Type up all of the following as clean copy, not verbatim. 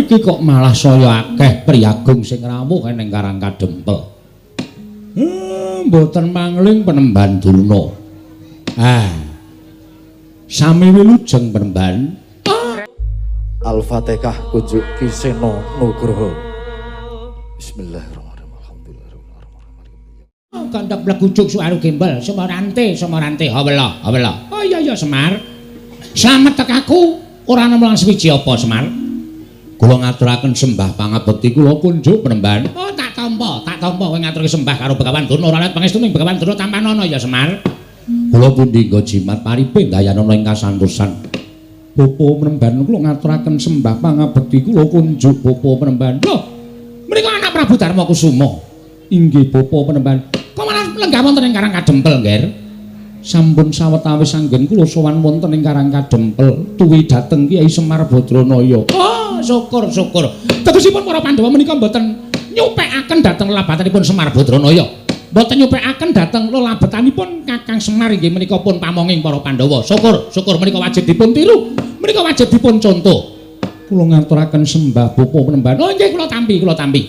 Iki kok malah saya akeh priyagung sing rawuh ning Karang Kadempel. Mboten mangling Penemban Durna. Sami wilujeng Penemban. Al-Fatihah kunjuk Kisena Nugroho. Bismillahirrahmanirrahim. Alhamdulillahirrahmanirrahim. Kandak blegujuk suaru gembel, Semorante. Hawela. Oh iya Semar. Slamet tekaku ora nemelang swiji apa Semar? Kula ngaturaken sembah pangabekti kula kunjuk Penemban. Oh tak tampa kowe ngaturke sembah karo Begawan Durna ora let pangestuning Begawan Durna Tampanana ya Semar. Kula pundi nggo jimat paripe dayanana ing kasantosan. Bapa Penemban kula ngaturaken sembah pangabekti kula kunjuk Bapa Penemban. Lho, menika anak Prabu Darma Kusuma. Inggih Bapa Penemban. Kok malah lenggah wonten ing Karang Kadempel, Nger? Sampun sawetawis anggen kula sowan wonten ing Karang Kadempel tuwi dhateng Kyai Semar Badranaya. Oh, syukur. Tegesipun para Pandhawa menika mboten nyupekaken dhateng lelabatanipun Semar Badranaya. Mboten nyupekaken dhateng lelabatanipun Kakang Semar inggih menika pun pamonging para Pandhawa. Syukur menika wajib dipun tiru. Menika wajib dipun contoh. Kula ngaturaken sembah Bapa Penemban. Oh nggih kula tampi.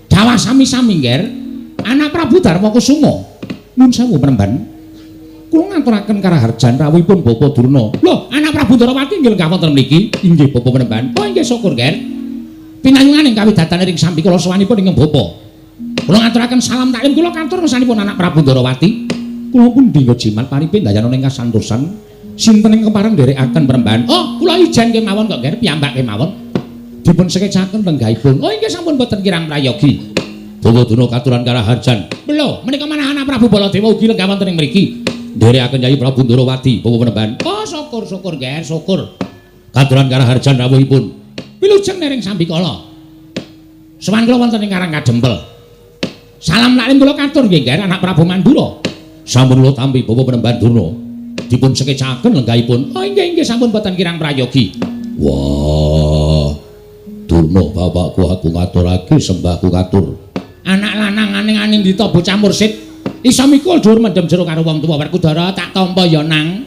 Dawah sami-sami, Nger. Anak Prabu Darma Kusuma. Nuwun sewu Penemban. Kula ngaturaken karaharjan rawuhipun Bapa Durna. Lho, anak Prabu Darawati inggih lenggah wonten mriki. Inggih Bapa Penemban. Oh nggih syukur, Nger. Pinayunganing kawidatane ring sambi kula sowanipun ing Bapa. Kula ngaturaken salam taklim kula kantur ngersanipun anak Prabu Darawati. Kula pun dinggo jimat paripe dayanana ing kasantosan. Sinten ing kepareng nderekaken Penemban. Oh, kula ijen kemawon kok, Nger, piyambak kemawon. Dipun sekecaken lenggahipun. Oh, inggih sampun boten kirang prayogi. Bapa Durna katuran karaharjan. Lho, menika manah anak Prabu Baladewa ugi lenggah wonten ing mriki. Nderekaken Kyai Prabu Darawati, Bapa Penemban. Oh, syukur, Nger, syukur. Katuran karaharjan rawuhipun. Wilujeng nering sambikala. Sowan kula wonten ing Karang Kadempel. Salam laklim kula katur nggih, Nger, anak Prabu Mandura. Sampun kula tampi Bapa Penemban Durna. Dipun sekecaken lenggahipun. Oh inggih sampun boten kirang prayogi. Wah. Durna bapakku aku ngaturake sembahku katur. Anak lanang aning-aning dita bocah mursid. Isa mikul dhuwur mendem jero karo wong tuwa Werkudara tak tampa ya nang.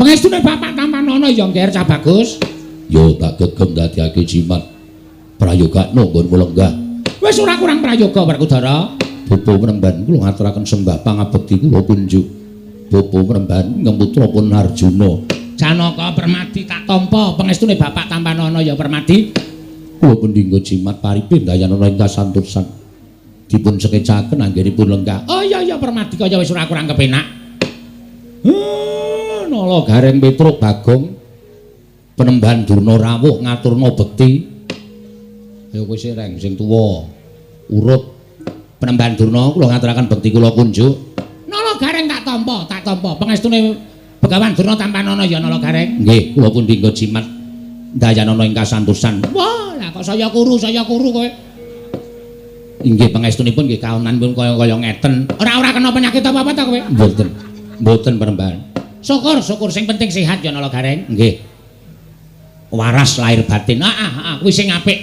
Pangestune Bapak Tampanana ya Nger cah bagus. Yo tak gegem dadiake jimat. Prayogakno nggonmu lenggah. Wis ora kurang prayoga Werkudara. Bapa Penemban kula ngaturaken sembah pangabekti kula kunjuk. Bapa Penemban ngemutra pun Arjuna. Janaka Permadi tak tampa pangestune Bapak Tampanana ya Permadi. Kula pendinggo jimat paripe dayanana ing kasantosan. Dipun sekecaken anggenipun lenggah. Oh iya Permadi kaya wis ora kurang kepenak. Nala Gareng Petruk Bagong. Penemban Durna rawuh ngaturna bekti. Ya kowe sireng sing tuwa. Urut Penemban Durna kula ngaturaken bekti kula kunjuk. Nala Gareng tak tampa pangestune Begawan Durna Tampanana ya Nala Gareng. Nggih, kula pun dinggo jimat dayanana ing kasantosan. Wah, lah kok saya kuru kowe. Inggih pangestunipun nggih kaonanipun kaya ngeten. Ora kena penyakit apa-apa ta kowe? Mboten Penemban. Syukur sing penting sehat ya Nala Gareng. Nggih. Waras lahir batin. Kuwi sing apik.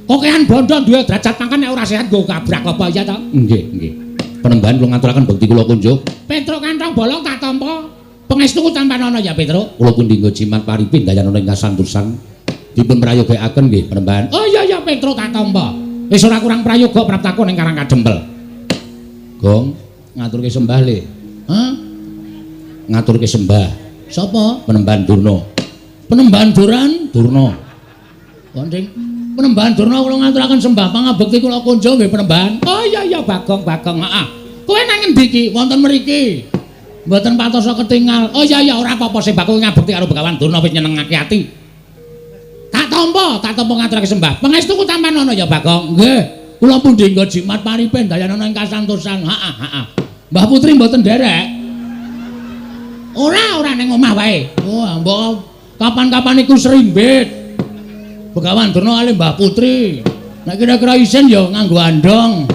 Kokean bondo duwe derajat pangkat nek ora sehat nggo kabrak apa ya ta? Nggih. Penemban kula ngaturaken bekti kula kunjuk. Petruk kantong bolong tak tampa. Pangestuku Tampanana ya Petruk. Kula pun dinggo jimat paripe dayanana ing kasantosan. Dipun prayogakaken nggih Penemban. Oh iya Petruk tak tampa. Wis ora kurang prayoga praptaku ning Karang Kadempel. Gong, ngaturke sembah le. Hah? Ngaturke sembah. Sapa? Penemban Durna. Penemban Durna. Wonten Penemban Durna kula ngaturaken sembah pangabekti kula kunjuk nggih Penemban. Oh iya Bagong. Kowe nang endi iki? Wonten mriki. Mboten patosa ketingal. Oh iya ora apa-apa sing bakul ngabekti karo Begawan Durna wis nyenengake ati. Tak tampa ngaturake sembah. Pangestuku Tampanana ya Bagong. Nggih. Kula pun dinggo jimat paripe dayanana ing kasantosan. Mbah Putri mboten nderek. Ora ning omah wae. Wah, mbok kapan-kapan iku serimbit. Begawan Durna kali Mbah Putri. Nek kira-kira isin ya nganggo andong.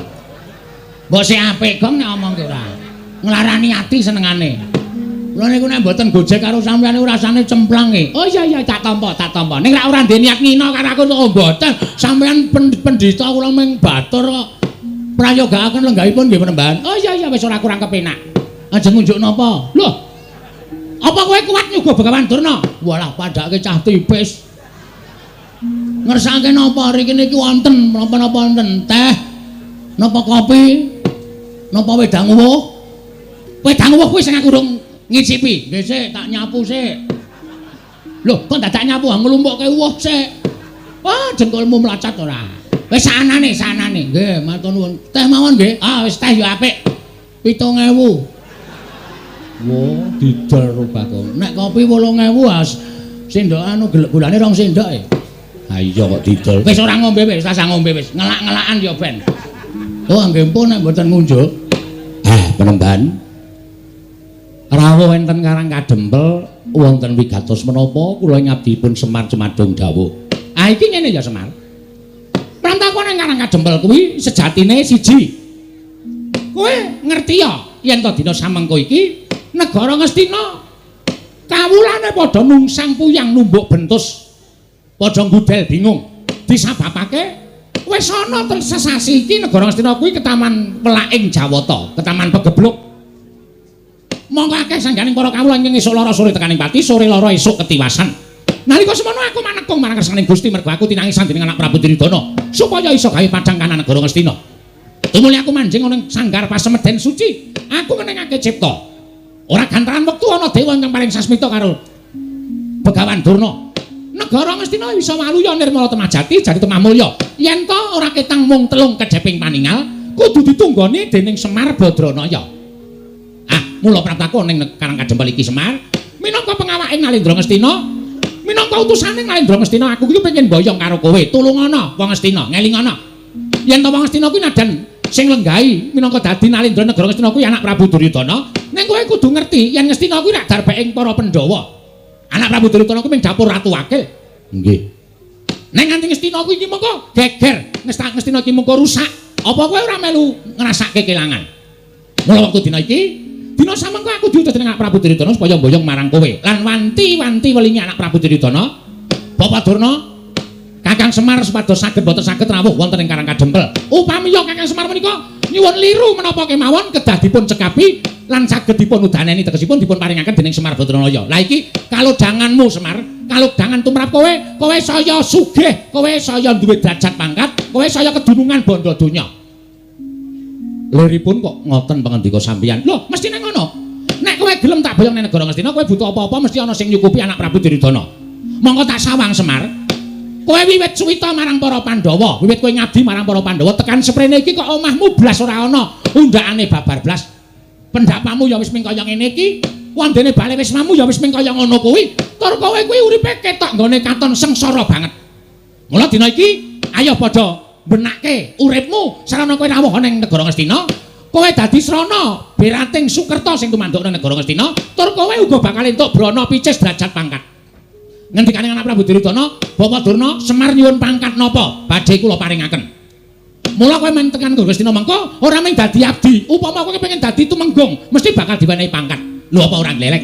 Mbok sik apik Gong nek omong ki ora. Nglarani ati senengane. Kula niku nek mboten gojek karo sampeyan niku rasane cemplang e. Oh iya tak tampa. Ning nek ora ndek niat ngina karo aku kok mboten. Sampeyan pendhita kula mung batur kok. Prayogakaken lenggahipun nggih Penemban. Oh iya wis ora kurang kepenak. Ajeng ngunjuk napa? Loh. Apa kowe kuat nyuga Begawan Durna? Walah padake cah tipis. Ngersake napa riki niki wonten napa-napa wonten teh napa kopi napa wedang uwuh? Wedang uwuh kuwi sing aku durung ngicipi. Nggih sik tak nyapu sik. Lho, kok dadak nyapu nglumpukke uwuh sik. Wah, jengkolmu mlacat ora. Wis sanane. Nggih, matur nuwun. Teh mawon nggih. Ah, wis teh ya apik. 7.000. Wo, didol rupane. Nek kopi 8.000 sendok anu gulane 2 sendok e. Ha iya kok didol. Wis ora ngombe wis, rasa ngombe wis. Ngelak-ngelakan ya ben. Oh, nggih pun nek mboten ngunjuk. Penemban. Rawuh enten Karang Kadempel wonten wigatos menapa kula ngabdipun Semar Cemadung dawuh. Ah iki ngene ya Semar. Prantakone Karang Kadempel kuwi sejatine siji. Kowe ngerti ya yen to dina samengko iki negara Ngastina kawulane padha nungsang puyang numbuk bentus padha ngudel bingung disababake wis ana sesasi iki negara Ngastina kuwi ketaman Pelaing Jawata, ketaman Pegebluk. Monggo akeh sangganing para kawula ing esuk lara sore tekaning pati, sore lara esuk ketiwasan. Nalika semono aku manekung marang kersaning Gusti mergo aku tinangisan dening anak Prabu Duryudana supaya iso gawe padang kanan negara Ngastina. Tumuli aku manjing ana ing sanggar pasemeden suci, aku ngeningake cipta. Ora gantaran wektu ana dewa ingkang paring sasmita karo Begawan Durna. Negara Ngastina iso waluya nirmala temajati jati temamulya. Yen to ora ketang mung telung kejeping paningal, kudu ditunggoni dening Semar Badranaya. Mula prataku ning Karang Kadempel iki Semar, minangka pengawake Nalendra Ngastina, minangka utusane Nalendra Ngastina, aku iki pengen boyong karo kowe. Tulungana wong Ngastina, ngelingana. Yen to wong Ngastina kuwi nadan sing lenggahi minangka dadi Nalendra negara Ngastina kuwi anak Prabu Duryudana, ning kowe kudu ngerti yen Ngastina kuwi rak darbeking para Pandhawa. Anak Prabu Duryudana kuwi ming dapur Ratu Wakil. Nggih. Ning nganti Ngastina kuwi iki mengko geger, Ngastina iki mengko rusak. Apa kowe ora melu ngrasake kelangan? Mula wektu dina iki dina samengko aku diutus dening Prabu Duryudana supaya mboyong marang kowe lan wanti-wanti welingi anak Prabu Duryudana Bapak Durna Kakang Semar supados saged boten saged rawuh wonten ing Karang Kadempel. Upamiya Kakang Semar menika nyuwun liru menapa kemawon kedah dipun cekapi lan saged dipun udaneni tegesipun dipun paringaken dening Semar Badranaya. Lah iki kalodhanganmu Semar, kalodhangan tumrap kowe, kowe saya sugih, kowe saya duwe derajat pangkat, kowe saya kedunungan bondo donya. Liripun kok ngoten pangandika sampeyan. Lho, mesti nang ngono. Nek kowe gelem tak boyong ning negara Ngastina, kowe butuh apa-apa mesti ana sing nyukupi anak Prabu Duryudana. Monggo tak sawang Semar. Kowe wiwit suwita marang para Pandhawa, wiwit kowe ngabdi marang para Pandhawa, tekan sprene iki kok omahmu blas ora ana undakane babar blas. Pendapamu ya wis ming kaya ngene iki, wondene bale wismamu ya wis ming kaya ngono kuwi. Tur kowe kuwi uripe ketok nggone katon sengsara banget. Mula dina iki ayo padha benake uripmu sarana kowe rawuh ning negara Ngastina, kowe dadi srana berating Sukerta sing tumanduk ning negara Ngastina, tur kowe uga bakal entuk brana picis derajat pangkat. Ngendikane anak Prabu Duryudana, Bapak Durna, Semar nyuwun pangkat napa badhe kula paringaken. Mula kowe men tekan Ngastina mengko ora mung dadi abdi, upama kowe pengen dadi tumenggung, mesti bakal diwenehi pangkat. Lho apa ora glelek?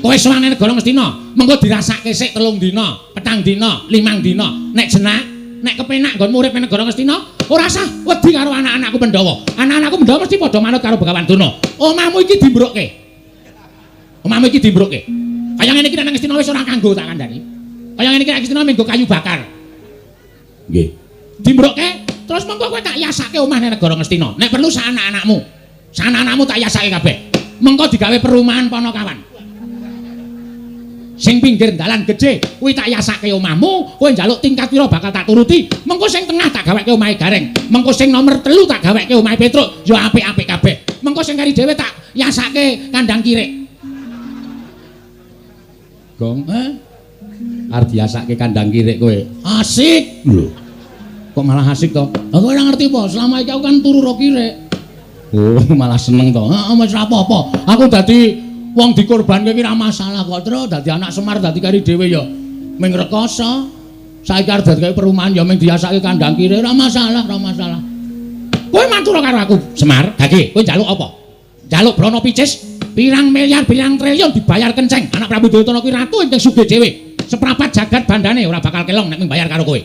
Kowe sowane negara Ngastina, mengko dirasake sik 3 dina, 4 dina, 5 dina. Nek jenak nek kepenak nggon urip ning negara Ngastina, ora usah wedi karo anak-anakku Pandhawa. Anak-anakku Pandhawa mesti padha manut karo Begawan Durna. Omahmu iki dimbrokke. Omahmu iki dimbrokke. Kaya ngene iki nang Ngastina wis ora kanggo tak kandhani. Kaya ngene iki nang Ngastina menggo kayu bakar. Nggih. Dimbrokke, terus mengko kowe tak yasake omah ning negara Ngastina. Nek perlu sak anak-anakmu. Sak anak-anakmu tak yasake kabeh. Mengko digawe perumahan Panakawan. Sing pinggir dalan gedhe kuwi tak yasake omahmu, kowe njaluk tingkat pira bakal tak turuti. Mengko sing tengah tak gaweke omahe Gareng, mengko sing nomor 3 tak gaweke omahe Petruk, ya apik-apik kabeh. Mengko sing kari dhewe tak yasake kandang kirik. Gong, arep diasake kandang kirik kowe. Asik lho. Kok malah asik to? Lah kowe ora ngerti apa? Selama iki aku kan turu ro kirik. Oh, malah seneng to. Heeh, wis ora apa-apa. Aku dadi wong dikorbanke iki ra masalah kok, Tru. Dadi anak Semar dadi kari dhewe ya ming rekoso. Saiki arep dadi perumahan ya ming diasake kandang kiri, ora masalah, ora masalah. Kowe matur karo aku, Semar. Gage, kowe njaluk apa? Njaluk brana picis, pirang miliar, pirang triliun dibayar kenceng. Anak Prabu Duryudana kuwi ratu ingkang sugih dhewe. Seprapat jagat bandane ora bakal kelong nek mbayar karo kowe.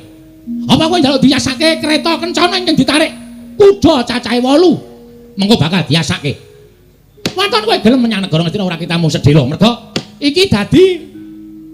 Apa kowe njaluk diasake kereta kencana ingkang ditarik kuda cacahe 8. Mengko bakal diasake. Wonten kowe gelem menyang negara Ngastina ora kitamu sedhela. Mergo iki dadi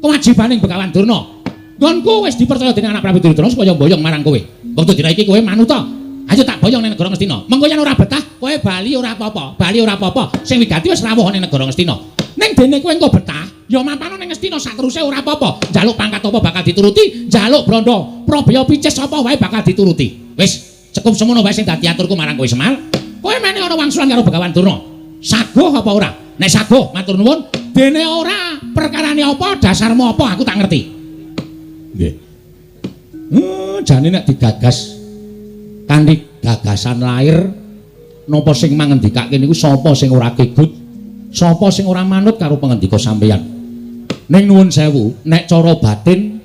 kewajibaning Begawan Durna. Nggonku wis dipercaya dening anak Prabu Duryudana supaya mboyong marang kowe. Wektu dina iki kowe manut ta. Ayo tak boyong ning negara Ngastina. Mengko yen ora betah, kowe bali ora apa-apa. Bali ora apa-apa. Sing wigati wis rawuh ning negara Ngastina. Ning dene kowe engko betah, ya mampano ning Ngastina sateruse ora apa-apa. Njaluk pangkat apa bakal dituruti, njaluk Branda, Prabaya Picis apa wae bakal dituruti. Wis, cukup semono wae sing dadi aturku marang kowe Semar. Kowe meneh ana wangsulan karo Begawan Durna. Saguh apa ora? Nek saguh, matur nuwun. Dene ora, perkarane apa, dasarmu apa, aku tak ngerti. Nggih. Jane nek digagas kanthi gagasan lair napa sing mangendikake niku sapa sing ora kegut, sapa sing ora manut karo pangendika sampeyan. Ning nuwun sewu, nek cara batin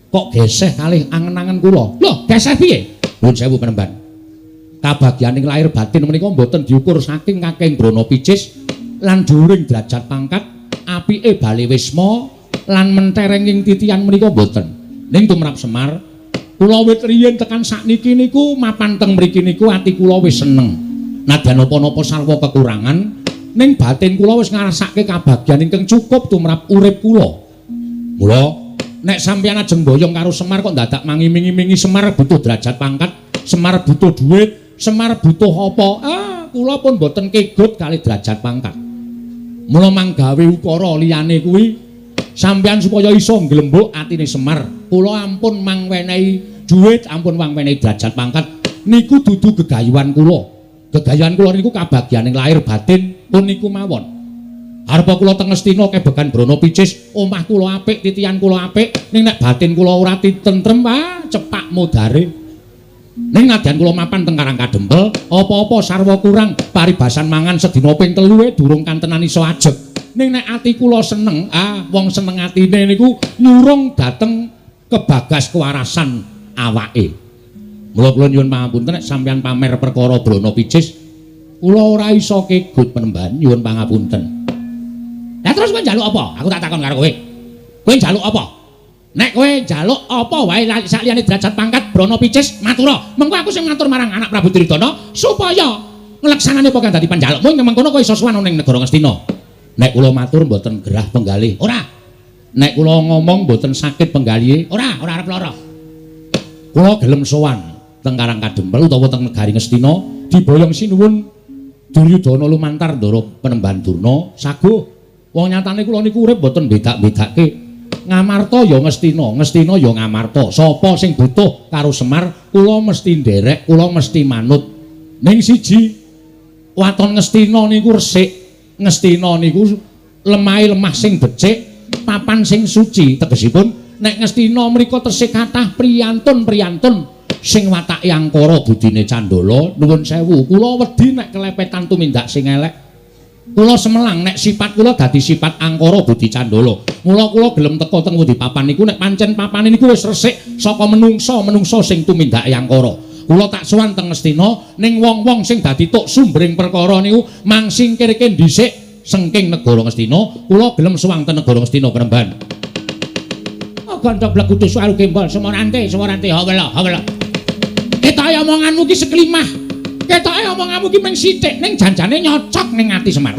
kok geseh kalih angen-angen kula. Lho, geseh piye? Nuwun sewu penemban. Kabagyaning lair batin menika mboten diukur saking kakeng Brana Picis lan dhuwuring derajat pangkat, apike bali wisma lan menterenging titian menika mboten. Ning tumrap Semar, kula wit riyen tekan sakniki niku mapan teng mriki niku ati kula wis seneng. Nadyan napa-napa sarwa kekurangan, ning batin kula wis ngrasake kabagyan ingkang cukup tumrap urip kula. Mula nek sampeyan ajeng boyong karo Semar kok dadak mangiming-imingi Semar butuh derajat pangkat, Semar butuh dhuwit, Semar butuh apa? Kula pun boten kegut kali derajat pangkat. Mula manggawe ukara liyane kuwi sampeyan supaya iso nglembuk atine Semar. Kula ampun mangwenehi dhuwit, ampun mangwenehi derajat pangkat niku dudu gegayuhan kula. Gegayuhan kula niku kabagyaning lahir batin pun niku mawon. Arepa kula teng Ngastina kebekan Brana Picis, omah kula apik, titian kula apik, ning nek batin kula ora tentrem, cepak modare. Ning nadyan kula mapan teng Karang Kadempel, apa-apa sarwa kurang, paribasan mangan sedina ping 3 durung kantenan iso ajeg. Ning nek ati kula seneng, wong seneng atine niku nyurung dateng kebagas kewarasan awake. Mula kula nyuwun pangapunten nek sampeyan pamer perkara Brana Picis, kula ora iso kegut penemban, nyuwun pangapunten. Lah terus kowe njaluk apa? Aku tak takon karo kowe. Kowe njaluk apa? Nek kowe njaluk apa wae sakliyane derajat pangkat Brana Picis, matura. Mengko aku sing ngatur marang anak Prabu Duryudana supaya ngleksanane apa kang dadi panjalukmu ing mengkono kowe iso sowan ning negara Ngastina. Nek kula matur mboten gerah penggalih. Ora. Nek kula ngomong mboten sakit penggalihe. Ora arep lara. Kula gelem sowan teng Karang Kadempel utawa teng negari Ngastina diboyong sinuwun Duryudana lumantar ndara penemban Durna saguh. Wong nyatane kula niku urip mboten bedak-bedake. Ngamarta ya Ngastina, Ngastina ya Ngamarta. Sapa sing butuh karo Semar, kula mesti nderek, kula mesti manut. Ning siji, waton Ngastina niku resik, Ngastina niku lemah sing becik, papan sing suci. Tegesipun nek Ngastina mriku tesih kathah priyantun-priyantun sing watake angkara budine Candala. Nuwun sewu, kula wedi nek kelepetan tumindak sing elek. Kula semelang nek sifat kula dadi sifat angkara budi Candala. Mula kula gelem teka teng pundi papan niku nek pancen papane niku wis resik saka menungsa sing tumindake angkara. Kula tak sowan teng Ngastina ning wong-wong sing dadi tuk sumbering perkara niku mangsingkirke dhisik sengking negara Ngastina. Kula gelem sowan teng negara Ngastina penemban. Gandhok blekutu suaru gembol semorante hawala. Ketoke omonganmu ki seklimah. Ketoke omonganmu ki mung sithik ning janjane nyocok ning ati Semar.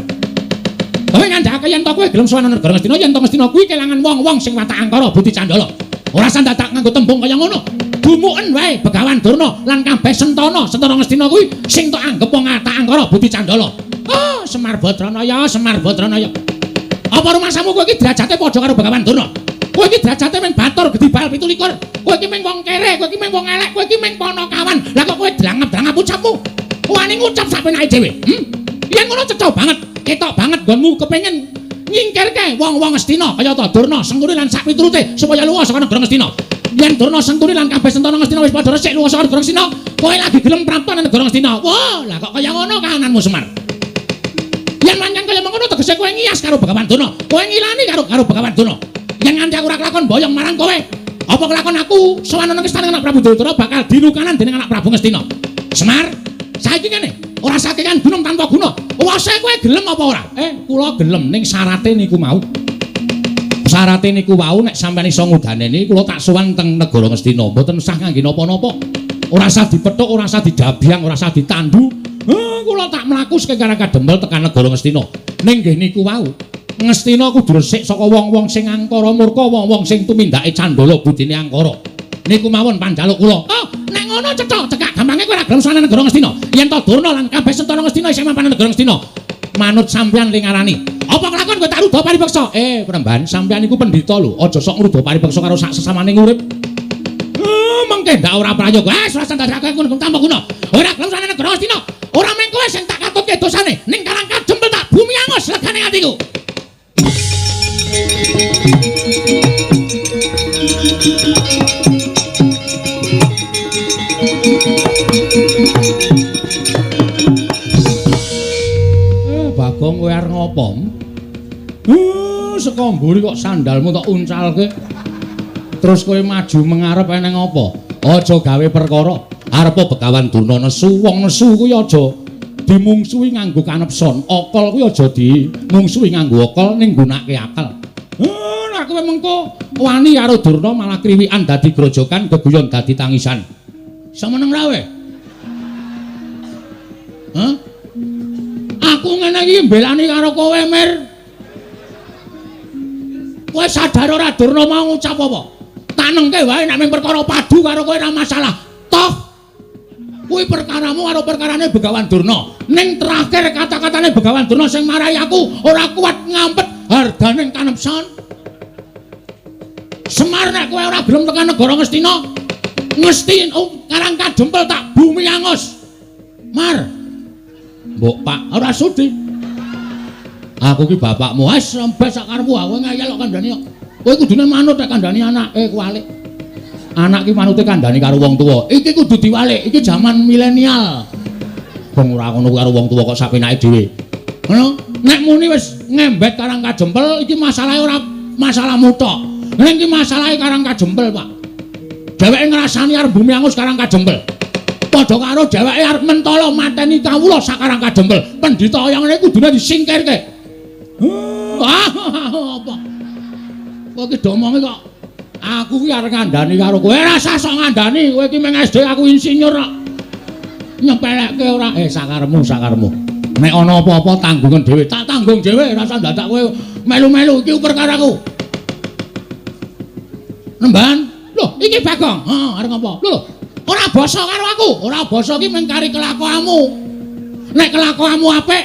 Kowe ngandhake yen to kowe gelem sowan negara Ngastina, yen to Ngastina kuwi kelangan wong-wong sing watak angkara budi Candala. Ora usah dadak nganggo tembung kaya ngono. Dumuken wae Begawan Durna lan kabeh Sentana Ngastina kuwi sing tok anggep wong watak angkara budi Candala. Oh, Semar Badranaya. Apa rumasamu kowe iki derajate padha karo Begawan Durna? Kowe iki derajate mung batur gedibal 17. Kowe iki mung wong kere, kowe iki mung wong elek, kowe iki mung ponokawan. Lah kok kowe drangep-drangep ucapmu? Wani ngucap sapenake dhewe. Yen ngono cecok banget, ketok banget nggonmu kepengin nyingkirke wong-wong Ngastina kaya ta Durna, Sengkuni lan sak piturute supaya luwih saka negara Ngastina. Yen Durna, Sengkuni lan kabeh Sentana Ngastina wis padha resik luwih saka negara Ngastina, kowe lagi gelem prapta nang negara Ngastina. Wah, lah kok kaya ngono kahananmu Semar. Yen mancan kaya mengkono tegese kowe ngiyas karo Begawan Durna. Kowe ngilani karo Begawan Durna. Yen nganti aku ora kelakon boyong marang kowe, apa kelakon aku sowan nang istana anak Prabu Duryudana bakal dilukanan dening anak Prabu Ngastina. Semar, saiki kene ora sakekan gunung tanpa guna. Wase kowe gelem apa ora? Kula gelem ning syarate niku mau. Syarate niku wau nek sampeyan iso ngudaneni kula tak sowan teng negara Ngastina. Mboten usah kangge napa-napa. Ora usah dipethuk, ora usah didabyang, ora usah ditandu. Kula tak mlaku saking Karang Kadempel tekan negara Ngastina. Ning nggih niku wau Ngastina kudu resik saka wong-wong sing angkara murka, wong-wong sing tumindake candala budine angkara. Niku mawon panjaluk kula. Oh, nek ngono cecak gampange kowe ora gelem sowan negara Ngastina. Yen to Durna lan kabeh Sentara Ngastina isih mapan negara Ngastina. Manut sampeyan ling ngarani. Apa kelakon kowe tak ruda paribeksa? Penemban, sampeyan iku pendhita lho, aja sok ngruda paribeksa karo sak sesamaning urip. Mengke ndak ora prayoga. Ora sandake kono tampa guna. Ora gelem sowan negara Ngastina. Ora mung kowe sing tak katutke dosane. Ning Karangka jempel tak bumi angus legane atiku. Bagong kowe arep ngopo? Saka mburi kok sandalmu tok uncalke. Terus kowe maju mengarep eneng apa? Aja gawe perkara. Arepa Begawan Durna nesu, wong nesu kuwi aja dimungsuhi nganggo kanepson. Okol kuwi aja dimungsuhi nganggo okol ning nggunakake akal. Nek kowe mengko wani karo Durna malah kriwikan dadi grojokan, geguyon dadi tangisan. Semeneng ra we? Hah? Aku ngene iki mbelani karo kowe, Mir. Kowe sadar ora Durna mau ngucap apa? Tanengke wae nek mung perkara padu karo kowe ora masalah. Toh kuwi perkaramu karo perkarane Begawan Durna. Ning terakhir kata-katane Begawan Durna sing marahi aku ora kuat ngampet hargane kanepson. Semar nek kowe ora gelem tekan negara Ngastina, Ngastina Karangka jempel tak bumi angus. Mar. Mbok Pak, ora sudi. Aku ki bapakmu, wis sampe sak karepmu aku ngayal kok kandhani kok. Kowe kudune manut nek kandhani anake kuwalik. Anak ki manute kandhani karo wong tuwa. Iki kudu diwalik, iki jaman milenial. Wong ora ngono karo wong tuwa kok sapenake dhewe. Ngono, nek muni wis ngembet Karangka jempel iki masalahe ora masalahmu tok. Ning iki masalahe Karangka jempel, Pak. Dheweke ngrasani arep bumi angus Karangka jempel. Padha karo dheweke arep mentala mateni kawula sak Karangka jempel. Pendhita kaya ngene kudune disingkirke. Apa? Kowe iki domonge kok aku ki arep ngandani karo kowe. Ora usah sok ngandani, kowe iki meng SD aku insinyur kok. Nyepelekke ora sakaremu. Nek ana apa-apa tanggungan dhewe, tak tanggung dhewe, ora usah dadak kowe melu-melu iki perkaraku. Nemban, lho iki Bagong. Arep ngopo? Lho, ora basa karo aku. Ora basa ki mung kari kelakuanmu. Nek kelakuanmu apik,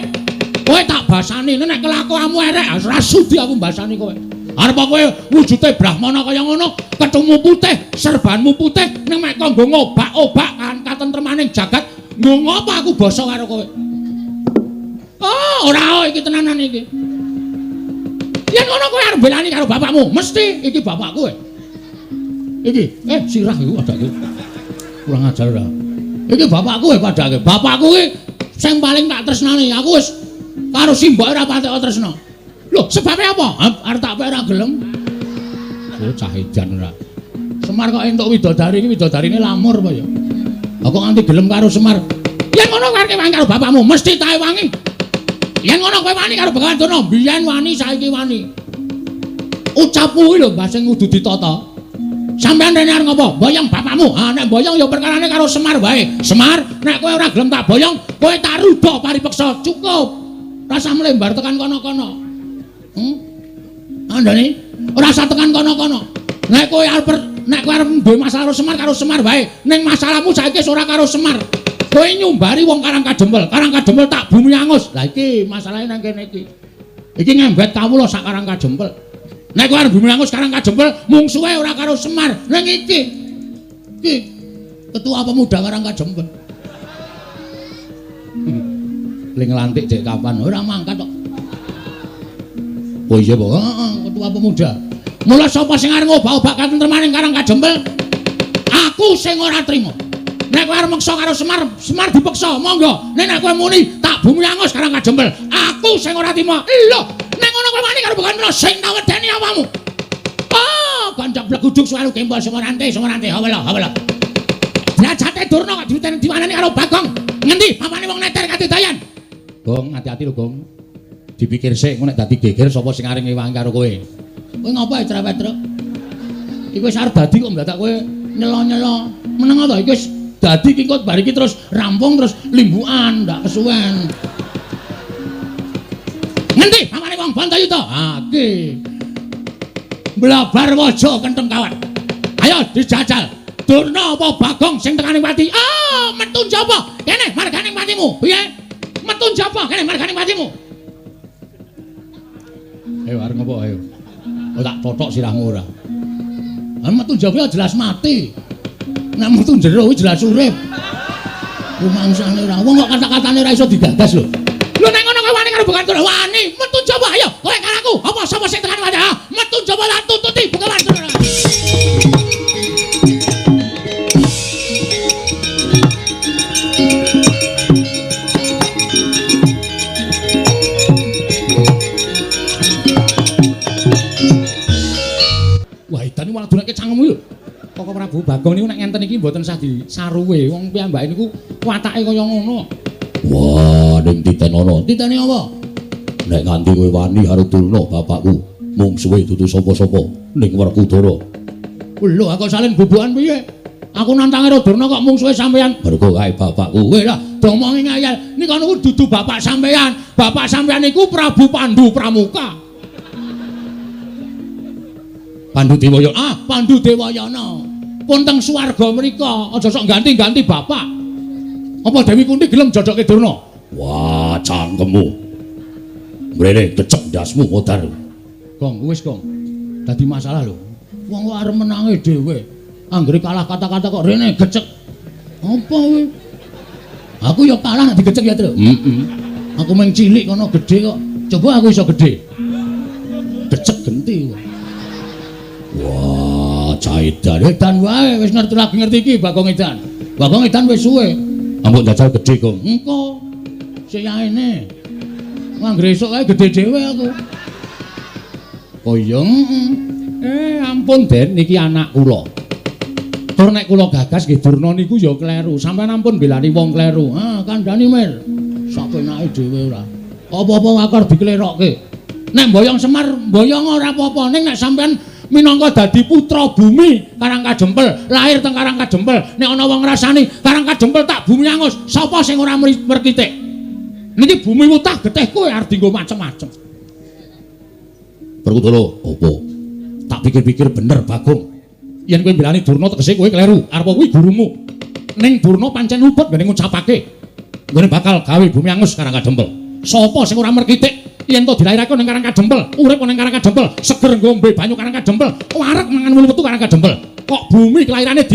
kowe tak basani. Nek kelakuanmu elek, ora sudi aku mbasani kowe. Arep kowe wujude brahmana kaya ngono, ketumu putih, serbanmu putih, ning mek kanggo ngobak-obak kan katentremaning jagat, ngopo aku basa karo kowe? Ora iki tenanan iki. Yen ngono kowe arep belani karo bapakmu, mesti iki bapakku kowe. Iki, sirah iku adake. Kurang ajar ora. Iki bapakku padake. Bapakku ki sing paling tak tresnani. Aku wis karo simboke ora patek tresna. Lho, sebabnya apa? Arep tak ora gelem. Cah edan ora. Semar kok entuk widodari iki widodarine lamur apa ya? Kok nganti gelem karo Semar. Yen ngono kowe wangi karo bapakmu, mesti tae wangi. Yen ngono kowe wani karo Begawan Durna, biyen wani saiki wani. Ucapmu kuwi lho, Mbah sing kudu ditata. Sampeyan rene arep ngopo? Boyong bapakmu. Nek boyong ya perkarane karo Semar wae. Semar, nek kowe ora gelem tak boyong, kowe tak ruda paripeksa. Cukup. Rasa mlembar tekan kono-kono. Andane, ora usah tekan kono-kono. Nek kowe arep duwe masalah karo Semar wae. Ning masalahmu saiki ora karo Semar. Kowe nyumbari wong Karangka jempel. Karangka jempel tak bumi angus. Lah iki masalahe nang kene iki. Iki ngembet kawula sak Karangka jempel. Nek kowe arep bumi angus Karangka jempel, mungsuhe ora karo Semar. Ning iki ketua pemuda Karangka jempel. Ling lantik dek kapan ora mangkat kok. Oh iya, Pak. Ketua pemuda. Mula sapa sing arep ngobak-obak katentremaning Karangka jempel? Aku sing ora trima. Nek kowe arep meksa karo Semar, Semar dipeksa, monggo. Nek kowe muni tak bumi angus Karangka jempel, aku sing ora trima. Lho, nek ngono kowe wani karo Begawan Durna sing tak wedeni awakmu. Kancak bleguduk suwaru kembol semorante. Hawala. Derajate Durna kok diwanani karo Bagong. Ngendi papane wong neter katidayan? Gong, hati-hati lho, Gong. Dipikir sik engko nek dadi geger sapa sing arep ngewangi karo kowe. Kowe ngopo cerewet, Truk? Iku wis arep dadi kok mendadak kowe nyelo-nyelo. Meneng ta iki wis dadi kingkot bar iki terus rampung terus limbukan ndak kesuwen. Ngendi pamane wong Bantayuda? Ah, ki. Blabar waja kentheng kawan. Ayo dijajal. Durna apa Bagong sing tekaning pati? Ah, metu njaba. Kene marganing patimu. Piye? Metu njaba kene marganing patimu. Ayo arep ngopo ayo. Oh tak totok sirahmu ora. Lah metu njaba jelas mati. Nek metu jero jelas urip. Rumangsane ora. Wong kok kata-katane ora iso digagas lho. Lho nek ngono kowe wani karo bukan Durna wani. Metu njaba ayo. Kowe karo aku. Apa sapa sing tekaning pati? Ah, metu njaba tak tututi bukan Durna. Ini malah dunake cangkemmu lho. Kok Prabu Bagong niku nek ngenten iki mboten sah disaruwe. Wong piyambake niku watake kaya ngono. Wah, ning titenono. Titene apa? Nek nganti kowe wani karo Durna bapakku, mung suwe dudu sapa-sapa ning Werkudara. Lho, aku salin bubukan piye? Aku nantangi karo Durna kok mung suwe sampean. Mergo kae bapakku. Kowe lah domongi ngayal. Nika niku dudu bapak sampean. Bapak sampean niku Prabu Pandu Pramuka. Pandu Dewaya, Pandu Dewayana. Pun teng swarga mrika, aja sok ganti-ganti bapak. Apa Dewi Kunti gelem jodoke Durna? Wah, cangkemmu. Mrene kecek ndasmu modar. Gong, wis Gong. Dadi masalah lho. Wong kok arep menange dhewe. Anggere kalah kata-kata kok rene gecek. Apa kowe? Aku ya kalah nek digecek ya, Tru. Aku mung cilik kono gedhe kok. Coba aku iso gedhe. Gecek genti kok. Wah, Caidan edan wae wis ngerti lagi ngerti iki Bagong edan. Bagong edan wis suwe. Ampun jajal gedhe, Gong. Engko sik yaene. Anggere esuk kae gedhe dhewe aku. Koyo ampun Den niki anak kula. Tur nek kula gagas nggih Durna niku ya kleru. Sampeyan ampun belani wong kleru. Kandhani Mir. Sapenake dhewe ora. Apa-apa akar diklerokke. Nek mboyong Semar, mboyong ora apa-apa. Ning nek sampeyan minangka dadi putra bumi Karangkajempel, lahir teng Karangkajempel. Nek ana wong ngrasani Karangkajempel tak bumi angus, sapa sing ora merkitik? Niki bumi wutah getih kowe arep dienggo macem-macem. Werkudara, opo? Tak pikir-pikir bener Bagong. Yen kowe mbelani Durna tegese kowe kleru. Arep kuwi gurumu. Ning Durna pancen luput ngene ngucapake. Ngene bakal gawe bumi angus Karangkajempel. Sapa sing ora merkitik? Yen to dilairake ning Karangkajempel, urip ning Karangkajempel, seger ngombe banyu Karangkajempel, arep mangan wulu-wetu Karangkajempel. Kok bumi kelairane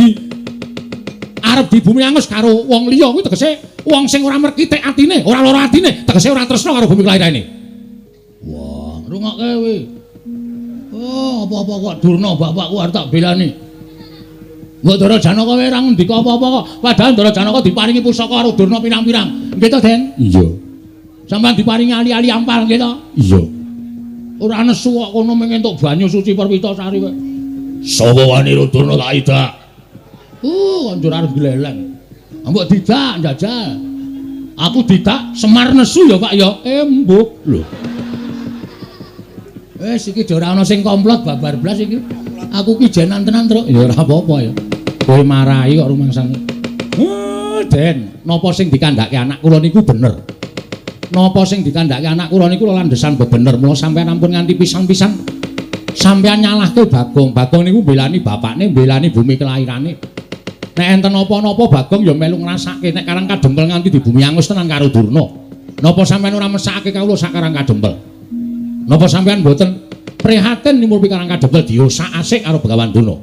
arep di bumi angus karo wong liya kuwi tegese wong sing ora merkitik atine, ora lara atine, tegese ora tresna karo bumi kelairane. Wah, rungokke kowe. Oh, apa-apa kok Durna bapakku arep tak belani. Mbok Ndara Janaka kowe ora ngendika apa-apa kok. Padahal Ndara Janaka diparingi pusaka karo Durna pirang-pirang. Nggih to, Den? Iya. Sampeyan diparingi ali-ali ampal nggih to? Iya. Ora nesu kok kono mung entuk banyu suci Perwitasari kowe. Sapa wani Durna tak idak? Kanjur arep gleleng. Mbok didak njajal. Aku didak Semar nesu ya, Pak ya. Embuk lho. Wis iki ora ana sing komplot babar blas iki. Aku ki jenan tenan, Truk. Ya ora apa-apa ya. Kowe marahi kok rumangsane. Den, napa sing dikandhake anak kula niku bener. Napa sing dikandhake anak kula niku landesan bener. Mula sampeyan ampun nganti pisan-pisan sampeyan nyalahke Bagong. Bagong niku mbelani bapakne, mbelani bumi kelairane. Nek enten napa-napa Bagong ya melu ngrasake nek Karangkajempel nganti di bumi angus tenan karo Durna. Napa sampeyan ora mesake kawula sak Karangkajempel? Napa sampeyan mboten prihatin nimulpi Karangkajempel diosak asik karo Begawan Durna?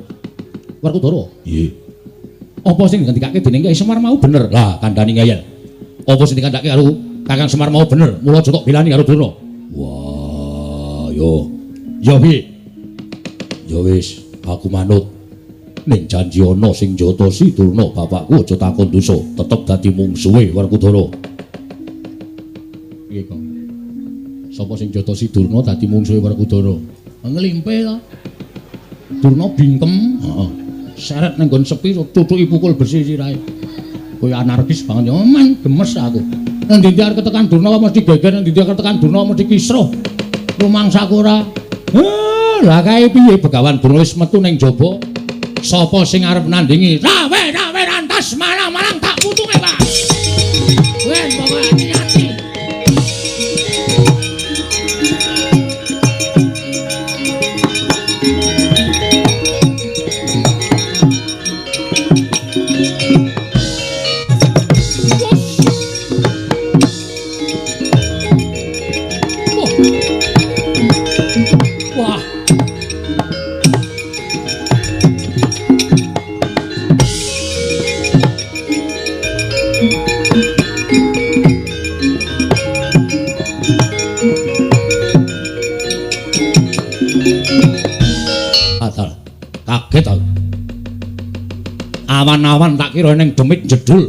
Werkudara. Nggih. Apa sing dikandhakake dening Kyai Semar mau bener? Lah, kandhani ngayal. Apa sing dikandhakake karo Kakang Semar mau bener? Mula aja tok belani karo Durna. Wah, yo. Ya piye? Ya wis, aku manut. Ning janji ana sing jotosi Durna bapakku aja takon dosa, tetep dadi mungsuhe Werkudara. Piye, Kang? Sapa sing jotosi Durna dadi mungsuhe Werkudara? Nglimpe to. Durna bingkem, heeh. Seret nang nggon sepi tutuki pukul besi sirahe. Kowe anarkis banget ya, man gemes aku. Nang ndi arep ketekan Durna mesti geger, nang ndi arep ketekan Durna mesti kisruh. Rumangsa ora. Lah kae piye Begawan Durna wis metu ning jaba? Sapa sing arep nandingi? Rawe rantas malang-malang tak putunge, Pak. Wen pokoke hati-hati. Awan-awan tak kira ning demit jedul.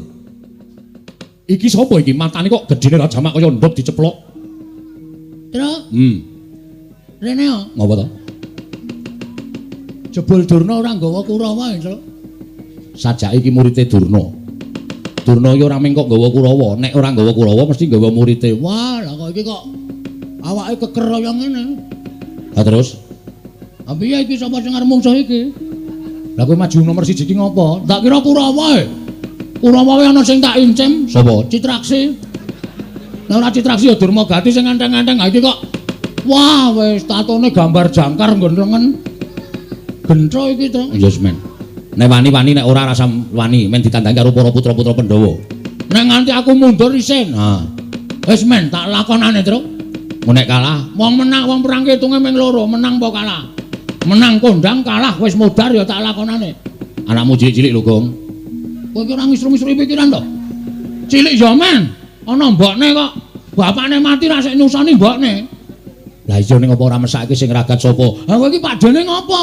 Iki sapa iki? Matane kok gedine ra jamak kaya ndok diceplok. Terus? Rene yo. Ngapa to? Jebul Durna ora nggawa Kurawa, Tru. Sajake iki murite Durna. Durna ya ora mung kok nggawa Kurawa, nek ora nggawa Kurawa mesti nggawa murite. Wah, lah kok iki kok awake keker kaya ngene. Ha terus? Ha piye iki sapa sing arep mungsuh iki? Lah kowe maju nomor 1 iki ngopo? Tak kira Kurawa. Kurawa wae ana sing tak incem. Sapa? Citraksi. Lah ora Citraksi ya Durmagati sing nganteng-nganteng. Ha iki kok wah wis tatone gambar jangkar nggon lengen. Gentro iki, Tru. Yes, men. Nek wani-wani nek ora rasa wani, men ditandangi karo para putra-putra Pandhawa. Nek nganti aku mundur isin. Ha. Wis men tak lakonane, Tru. Mun nek kalah, Wong menang wong perang hitunge ming loro, menang apa kalah? Menang kondang kalah wis modar ya tak lakonane. anakmu cilik-cilik lho, Gong. Kowe iki ora ngisru-ngisru pikiran to? Cilik ya men. Ana mbokne kok. Bapakne mati ra sik nyusoni mbokne. Lah iya ning apa ora mesake sing ragat sapa? Ha kowe iki padene ngopo?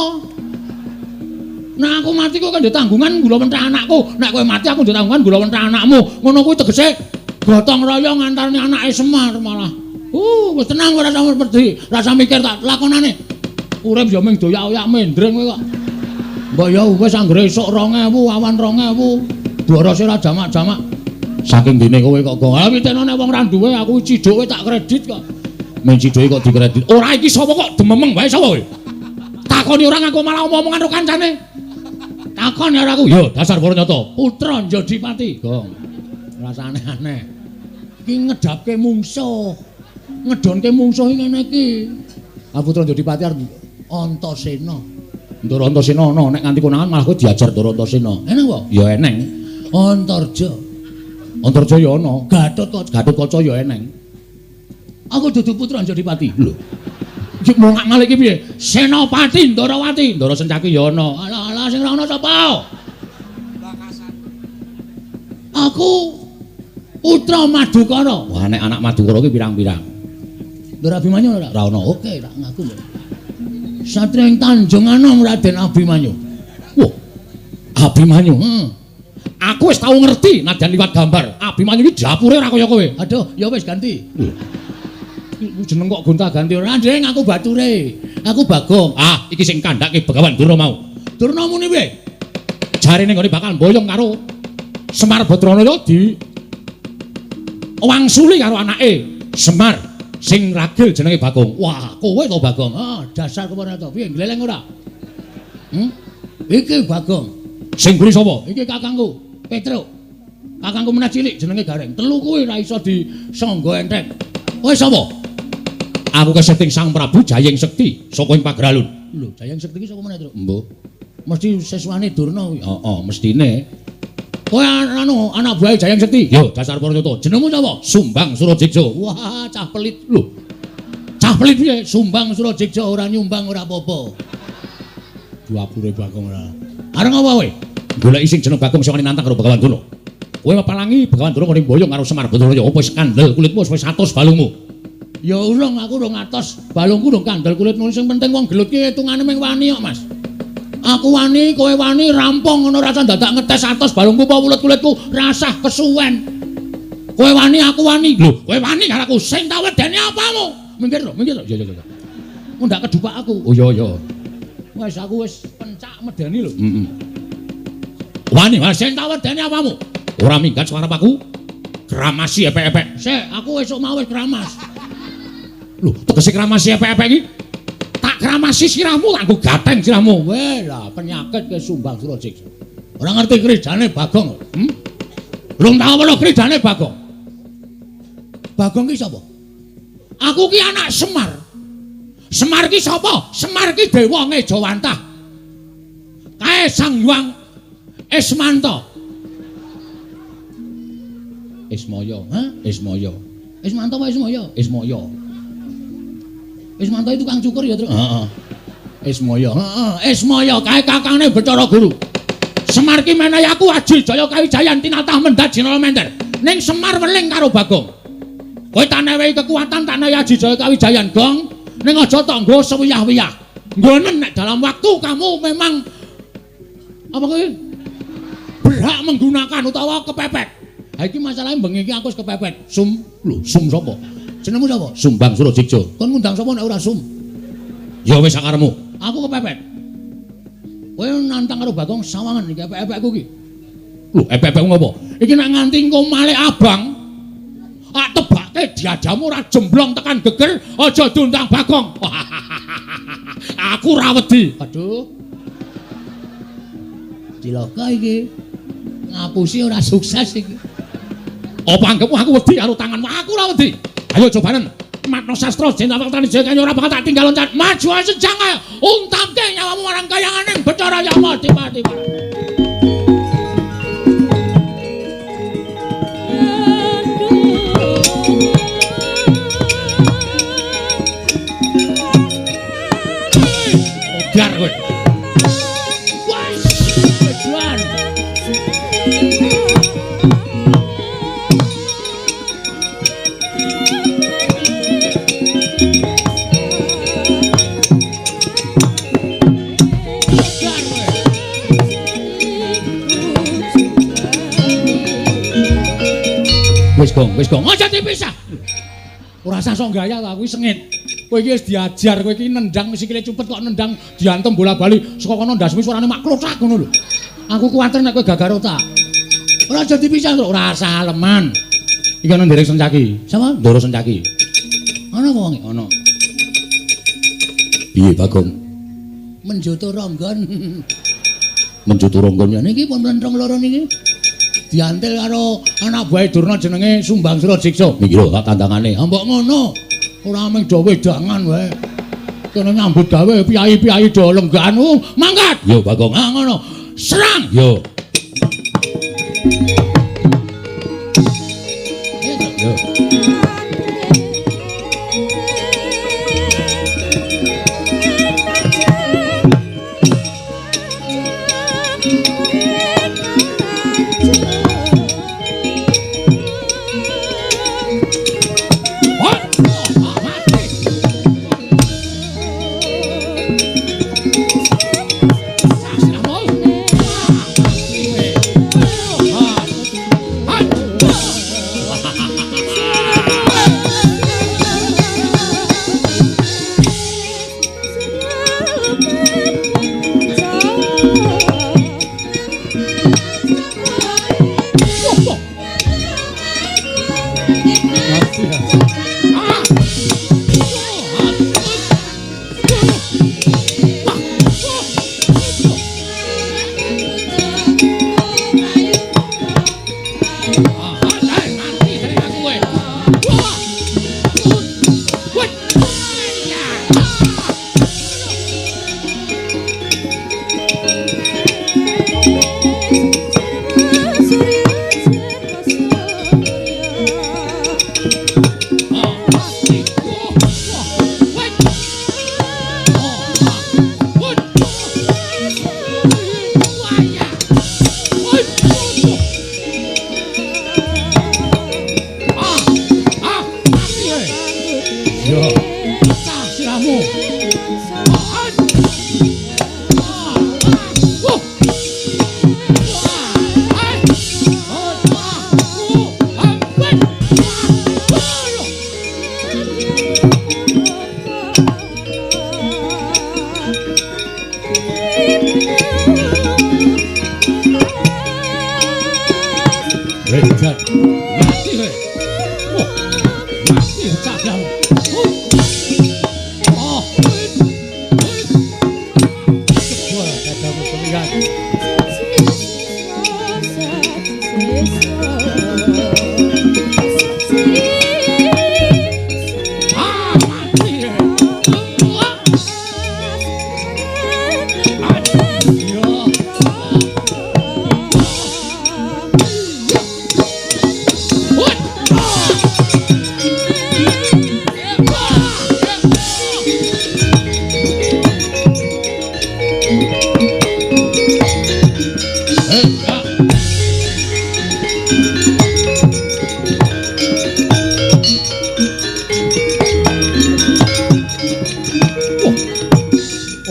Nek aku mati kok kan tanggungan gula mentah anakku. Nek kowe mati aku tanggungan gula mentah anakmu. Ngono kuwi tegese gotong royong antarane anake Semar malah. Wis tenang ora sampe pedhi, rasa mikir tak lakonane. Urip ya ming doyak-oyak mendring kowe kok. Mbok ya wis anggere esuk 2000, awan 2000. Dorose ora jamak-jamak. Saking dene kowe kok Gong. Lah pitenane wong ra duwe aku ciduke tak kredit kok. Men ciduke kok dikredit. Ora iki sapa kok dememeng wae sapa kowe? Takoni ora ngaku malah omong-omongan karo kancane. Takon ya aku. Yo dasar Waranyata. Putra Njodipati, Gong. Rasane aneh. Iki ngedapke mungsuh. Ngedonke mungsuh ngene iki. Ah Putra Njodipati arep Antasena. Ndara Antasena ana nek nganti konangan malah kowe diajar Ndara Antasena. Eneng apa? Ya eneng. Antarja. Antarja ya ana. Gatotkaca ya eneng. Aku dudu Putra Njodipati. Lho. Iki mau ngak malih iki piye? Senopati Ndarawati. Ndara Sencaki ya ana. Alah sing ra ana sapa? Aku Putra Madukara. Wah nek anak Madukara iki pirang-pirang. Ndara Abimanyu ora? Ra ana. Oke, tak ngaku lho. Satria ing Tanjung Anom Raden Abimanyu. Wah. Abimanyu. Aku wis tau ngerti nadyan liwat gambar. Abimanyu iki japure ora kaya kowe. Aduh, ya wis ganti. Iku jeneng kok gonta-ganti ora. Ndreng aku bature. Aku Bagong. Ah, iki sing kandhake Begawan Durna mau. Durna muni piye? Jarine ngene bakal mboyong karo Semar Badranaya di wangsuli karo anake Semar sing ragil jenenge Bagong. Wah, kowe to Bagong. Ah, dasar kemarata. Piye gleleng ora? Iki Bagong. Sing mburi sapa? Iki kakangku, Petruk. Kakangku meneh cilik jenenge Gareng. Telu kuwi ra iso disangga entek. Kowe sapa? Aku keseting Sang Prabu Jayeng Sekti saka ing Pagralun. Lho, Jayeng Sekti ki sapa meneh, Truk? Mbuh. Mesti seswane Durna kuwi. Heeh, mestine. Kowe anak buah Jayeng Sekti. Yo, dasar Waranyata. Jenengmu sapa? Sumbang Surajigja. Wah, cah pelit lho. Cah pelit piye? Sumbang Surajigja ora nyumbang ora apa-apa. Duapure Bagong ora. Areng apa kowe? Goleki sing jeneng Bagong sing nantang karo Begawan Durna. Kowe mapalangi Begawan Durna ning boyong karo Semar Badranaya. Apa wis kandel kulitmu wis 100 balungmu? Ya urung aku urung atos. Balungku urung kandel kulitmu sing penting wong gelut ki hitungane ming wani kok, Mas. Aku wani, kowe wani rampung ngono rasa dadak ngetes 100 balungku apa kulit-kulitku rasah kesuwen. Kowe wani, aku wani. Lho, kowe wani karo aku Sing tak wedeni apamu? Minggir lho. Ya. Ndak kedupak aku. Oh iya. Wes aku wis pencak medeni lho. Wani, sing tak wedeni apamu? Ora minggat suara aku. Kramasi epek-epek. Sik, aku esuk mau wis kramas. Lho, tegese kramasi epek-epek iki? Tak kramasi sirahmu, tak nggo gateng sirahmu. Weh lah penyakit ke Sumbang Surajigja. Ora ngerti kridane Bagong. Belum tahu apa kridane Bagong. Bagong ki sapa? Aku ki anak Semar. Semar ki sapa? Semar ki dewa Ngejawantah. Kae Sang Hyang Ismanta. Ismaya, Ismaya. Ismanta apa Ismaya? Ismaya. Ismanta itu Kang Cukur ya, Truk? Heeh. Ismaya. Ismaya kae kakangne Bathara Guru. Semar ki menehi aku Aji Jaya Kawijayan tinatah mendat Jinala Menter. Ning Semar weling karo Bagong. Kowe tak newehi kekuatan tak newehi Aji Jaya Kawijayan, Gong. Ning aja tok nggo berhak menggunakan utawa kepepet. Ha iki masalahe bengi iki aku wis kepepet. Lho, sum sapa? Jenengmu sapa? Sumbang Surajigja. Kon ngundang sapa nek ora sum? Ya wis sakaremu. Aku kepepet. Kowe nantang karo Bagong sawangan iki epek-epekku iki. Lho, epek-epekmu ngopo? Iki nek nganti engko malih abang, tebake diajamu ora jemblong tekan geger, aja diundang Bagong. Aku ra wedi. Aduh. Cilaka iki. Ngapusi ora sukses iki. Apa anggapmu aku wedi karo tanganmu? Aku ora wedi. Ayo cobanen. Matno sastra jenderal tani jaya ora bakal tak tinggal loncat. Maju sejang ae. Untamke nyawamu marang kayanganing Bathara Yama Dipati. Biar kowe. Wes, tujuan. Wis gong, aja dipisah. Ora usah sok gaya ta, kuwi sengit. Kowe iki wis diajar, kowe iki nendang sikile cupet kok nendang diantem bola-bali saka kono ndasmu suarane mak klothak ngono lho. Aku kuwatir nek kowe gagar otak. Ora aja dipisah kok, ora usah aleman. Iki ana nderek Sencaki. Sapa? Ndoro Sencaki. Ana apa wong iki? Ana. Piye Bagong? Menjoto ronggon. Menjutu ronggon Niki pun mlentrong loro niki. Diantil karo anak buah Durna jenenge Sumbang Surajigja. Niki lho tak tandangane. Mbok ngono. Ora mung do wedangan wae. Kene nyambut gawe piyai-piyai do lenggan. Mangkat. Yo Bagong. Ah ngono. Serang. Yo. Yo.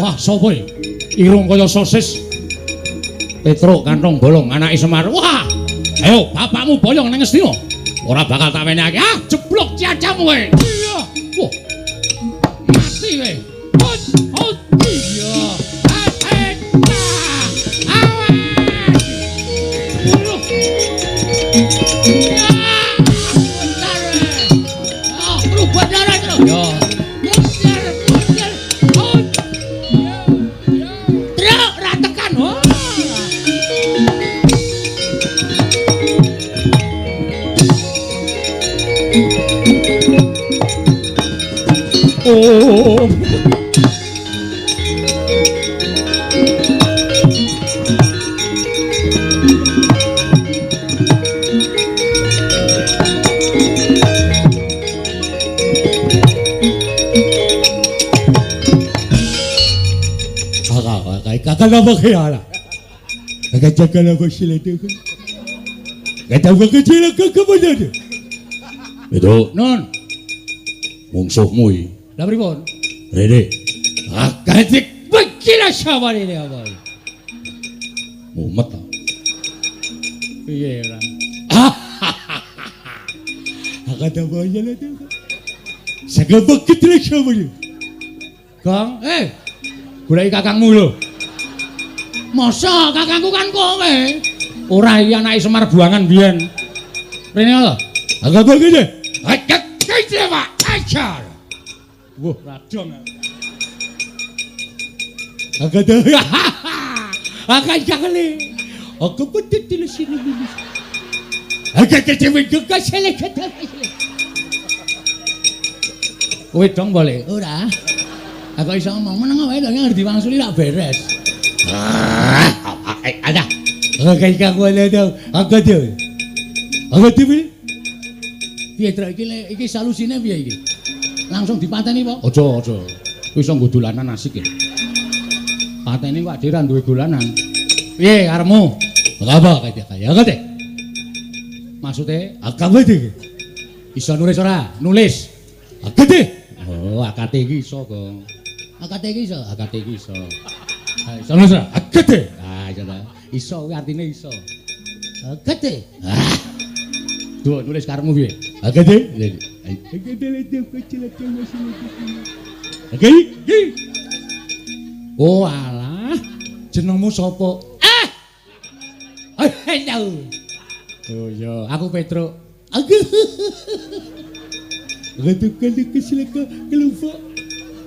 Wah, sapa iki? Irung kaya sosis. Petruk kantong bolong anake Semar. Wah. Ayo bapakmu boyong nang Ngastina. Ora bakal tak wenehake. Ah, jeblok ciacamu kowe. Iya. Wah. Mati kowe. Hot, hot. Iya. Awas. Bunuh. Ya. Bentar. Ah, berubah darah terus. Yo. Mundur, mundur. Hot. Ya. Truk ra tekan. Oh. Oh. Kakak apa kaya? Kakak jaga apa sila tu? Kakak apa kecil kakak apa jadi? Itu non mungsuhmu ini. Dah pripun? Rede. Akadik begila siapa ini apa? Mumet tak? Iya lah. Akak tak boleh lah tu. Sagap kecil siapa ini? Kang, goleki kakangmu lho. Masa kakangku kan kowe. Ora iki anake Semar Buangan biyen. Rene lho. Agak begini. Agak kaya Pak. Ajar. Wah, radong. Agak dah. Agak jakle. Aku betul di sini. Agak kecewa juga sele kata. Kowe dong boleh. Ora. Aku iso ngomong meneng wae lho ngerti maksud lak beres. Ada. Agak kaku ada tu. Agak tu. Agak tu. Piye trek iki salusine piye iki? Langsung dipateni apa? Aja. Kuwi iso nggo dolanan asik ya. Pateni kok dhewe ra duwe dolanan. Piye karepmu? Apa kaya agak teh. Maksude agak iki. Iso nulis ora? Nulis. Agak teh. Oh, akate iki iso, Gong. Akate iki iso. Iso nulis ora? Agak teh. Ah, iso ta. Iso kuwi artine iso. Agak teh. Duh, nulis karepmu piye? Agak teh. Agak iki. Oh, alah. Jenengmu sapa? Tahu. Oh iya, aku Petruk. Aku. Agak kesilaka kelupa.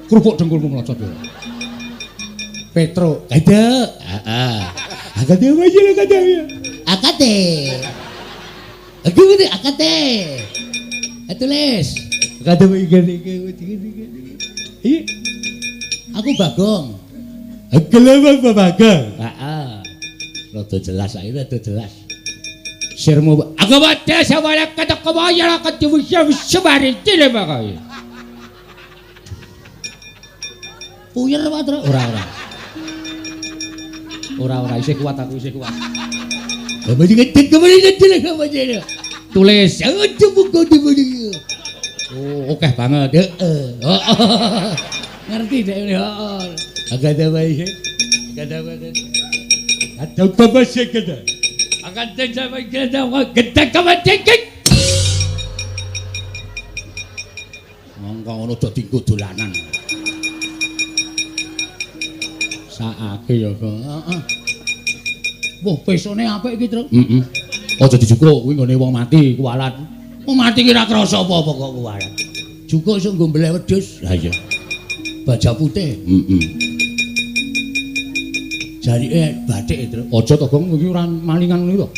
Kerupuk dengkulmu melocot ya. Petruk. Ada. Agak dia aja lah kata ya. Akate. Aku ini akate. Tulis. Akate begini. Iya. Aku Bagong. Aku lama Bagong. Rada jelas ae, rada jelas. Sirmu aku baca samala kata kebaya kata sebari cile bagai. Puyer Patra. Ora isih kuat aku isih kuat. Apa diketek kembali cile kebaya. Tulis aja buku di budi. Oh, oke banget. Ngerti deh ini. Agak ada baik. Ada apa sih kita? Akan terjadi kita kemenceng. Monggo ngono dadi dolanan. Saake ya, Kang. Heeh. Wah, pesone apik iki, Truk. Aja dijukuk kuwi nggone wong mati kuwalat. Wong mati ki ora krasa apa-apa kok kuwalat. Jukuk iso nggo mbleh wedhus. Ha iya. Baja putih. Jarike bathik, Truk. Aja to, Gong, iki ora malingan ngono to.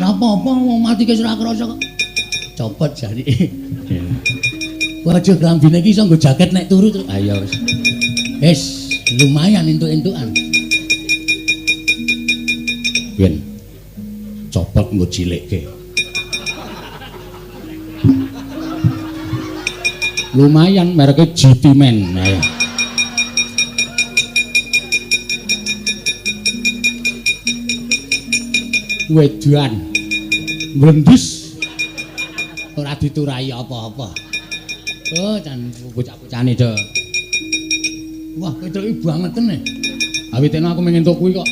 Ora apa-apa wong mati ki ora krasa kok. Copot jarike. Aja klambine iki iso nggo jaket nek turu, Truk. Ha iya wis. Wis lumayan entuk-entukan. Yen copot nggo cilikke. Lumayan mereke GT Men. Ayo. Wedan mlendis ora diturai apa-apa. Oh, jan bocah-bocahane do. Wah, ketok iki banget tenan. Awitene aku mengen tok kuwi kok.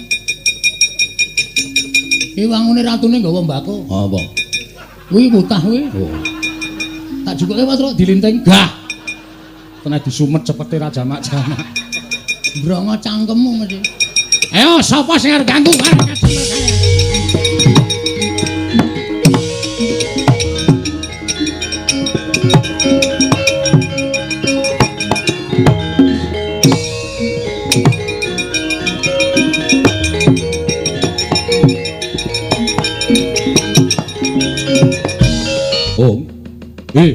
Iki wangune ratune nggawa mbako. Apa? Kuwi kutah kuwi. Oh. Tak jukuke Patro dilinting. Gah. Kena disumet cepete ra jamak-jamak. Brongo cangkemmu mesti. Ayo sapa sing arep ganggu karo customer saya?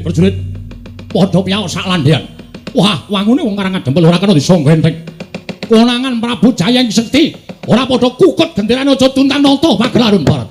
Prajurit, padha piyawak sak landhean. Wah, wangune wong Karang Adempel ora kena disangga enteng. Konangan Prabu Jayeng Sekti ora padha kukut genderane aja tuntang nata pagelaran barat.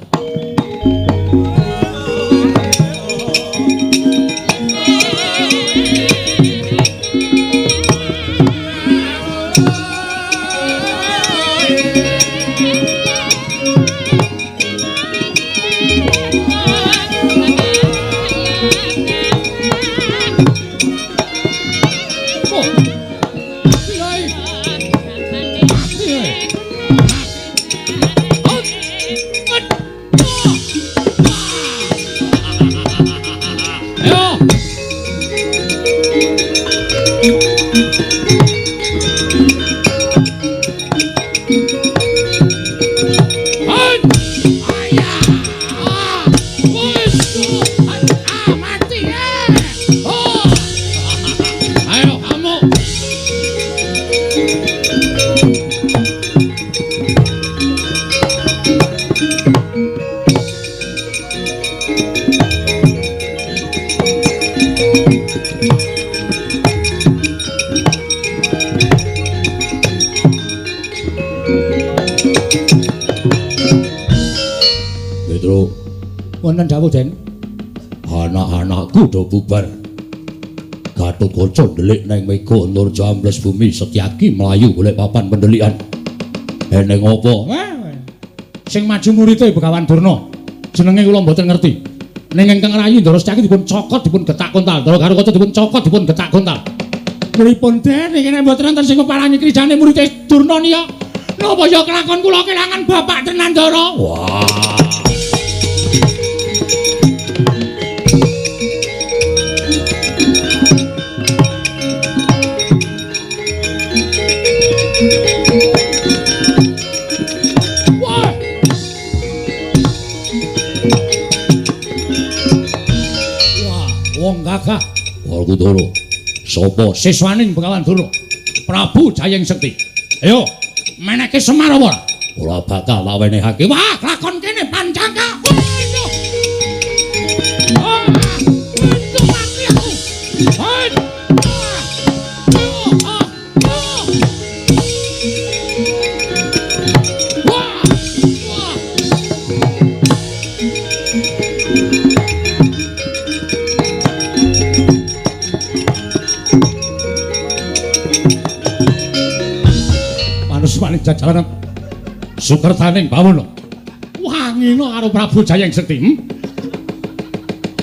Wonten dawuh Den. Anak-anakku do bubar. Gatotkaca ndelik nang mega Nurja ambles bumi Setyaki mlayu golek papan pendelikan. Eneng apa? Sing maju murite Begawan Durna. Jenenge kula mboten ngerti. Ning ingkang rayi Ndara Setyaki dipun cokot dipun getak kontal. Ndara Garukaca dipun cokot dipun getak kontal. Pripun Den iki nek mboten wonten sing keparangi krijane murite Durna nika. Napa ya kelakon kula kelangan Bapak Trenandara? Wah. Wong gagah Werkudara sapa siswaning Begawan Durna Prabu Jayeng Sekti. Ayo meneke Semar apa ora bakal tak wenehake. Wah lakon kene pancangka. Maning jajaran Sukertaning Bawana wangina karo Prabu Jayeng Sekti.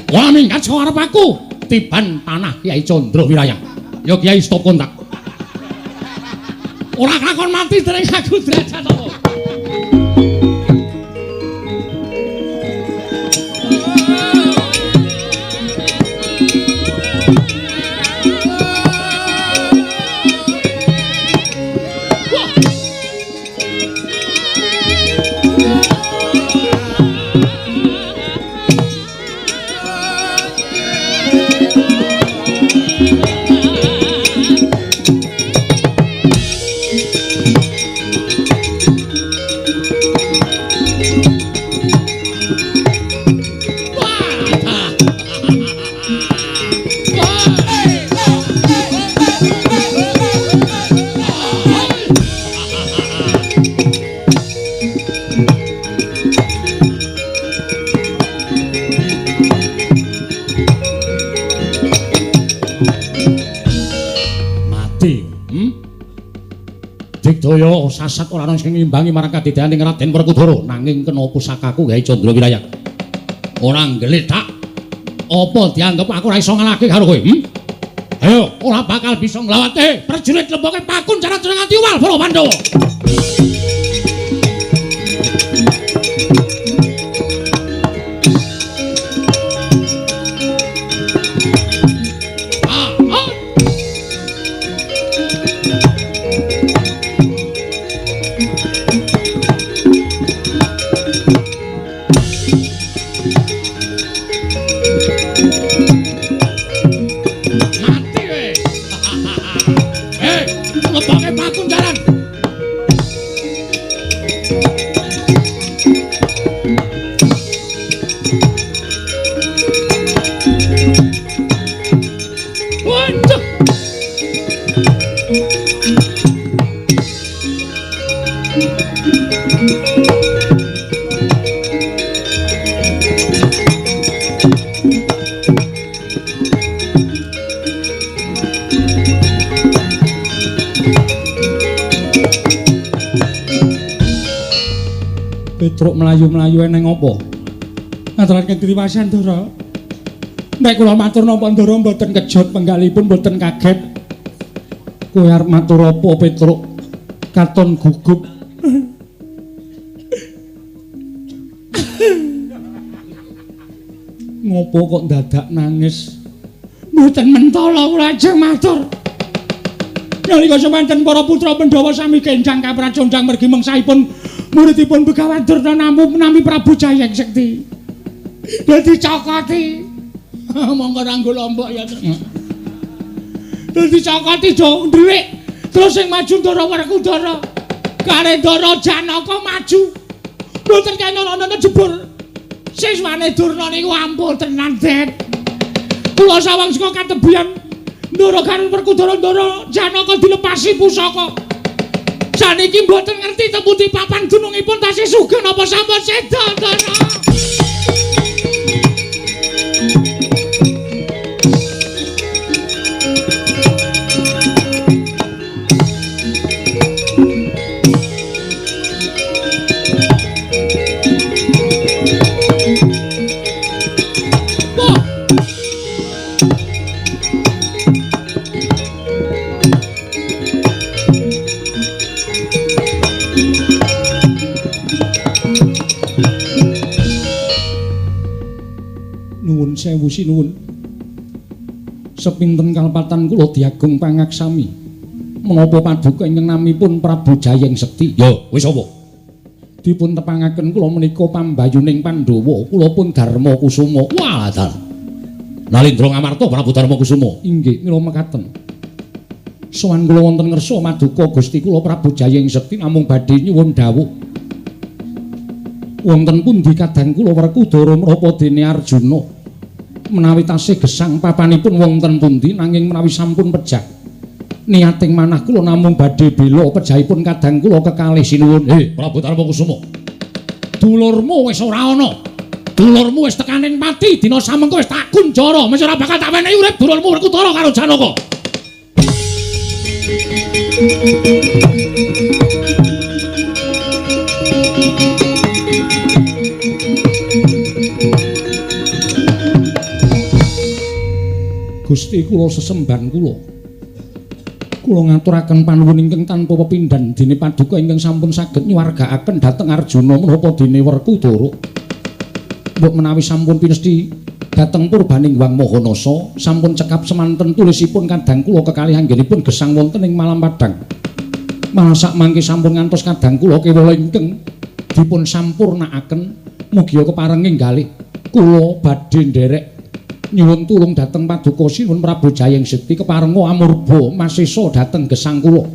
Wah minggat saka arep aku tiban tanah Kyai Candra Wirayang. Ya Kyai stop kontak. Ora kakon mati dereng aku derajat apa. Digdaya sasak ora ana sing ngimbangi marang kadidayaning Raden Werkudara nanging kena pusakaku Kyai Candra Wirayang. Ora nggletak apa dianggep aku ora iso ngalahke karo kowe? Ayo, ora bakal bisa nglawate prajurit lemboke pakun cara nganti uwal para Pandhawa. Petruk mlayu-mlayu eneng apa? Ngaturaken triwasan Ndara. Nek kula matur napa Ndara mboten kejot penggalipun mboten kaget. Kowe arep matur apa Petruk? Katon gugup. Ngopo kok dadak nangis? Mboten mentala kula ajeng matur. Nalika semanten para putra Pandhawa sami kenjang kapracondang mergi mengsaipun muridipun Begawan Durna nami Prabu Jayeng Sekti. Dadi cokoti. Monggo ranggo lombok ya. Dadi cokoti do ndriwik. Terus sing maju Ndara Werkudara. Kare Ndara Janaka maju. Mboten kena jebur. Siswane Durna niku ampun tenan, Den. Kula sawang saka katebian Ndara karo Werkudara Ndara Janaka dilepasi pusaka. Saniki mboten ngerti temuti papan gunungipun tasih sugih napa sampun seda, Ndara. Sewu sinuwun. Sepinten kalpatan kula diagung pangaksami. Menapa paduka ingkang namipun Prabu Jayeng Sekti? Yo, wis apa? Dipun tepangaken kula menika pambayuning Pandhawa, kula pun Darma Kusuma. Wah, dal. Nalindra Ngamarta Prabu Darma Kusuma. Inggih, mila mekaten. Sowan kula wonten ngersa maduka Gusti kula Prabu Jayeng Sekti namung badhe nyuwun dawuh. Wonten pundi kadang kula Werkudara menapa dene Arjuna? Menawi tasih gesang papanipun wonten pundi nanging menawi sampun pejah niating manah kula namung badhe bela pejahipun kadang kula kekalih sinuwun. Prabu Darma Kusuma, dulurmu wis ora ana, dulurmu wis tekaning pati, dina samengko wis tak kunjara, wis ora bakal tak wenehi urip dulurmu Werkudara karo Janaka. Gusti kula sesemban kula ngaturaken panuwun ingkang tanpa pepindhan dene paduka ingkang sampun saged nyuwargakaken dhateng Arjuna menapa dene Werkudara. Mbok menawi sampun pinesti dhateng purbaning Wang Mahanasa sampun cekap semanten tulisipun kadang kula kekalih anggenipun gesang wonten ing Malam Padang. Malah sak mangke sampun ngantos kadang kula kewala ingkang dipun sampurnakaken mugi kepareng enggalih kula badhe nderek nyuwun tulung dhateng paduka sinuwun Prabu Jayeng Sekti keparenga amurba masesa dhateng gesang kula.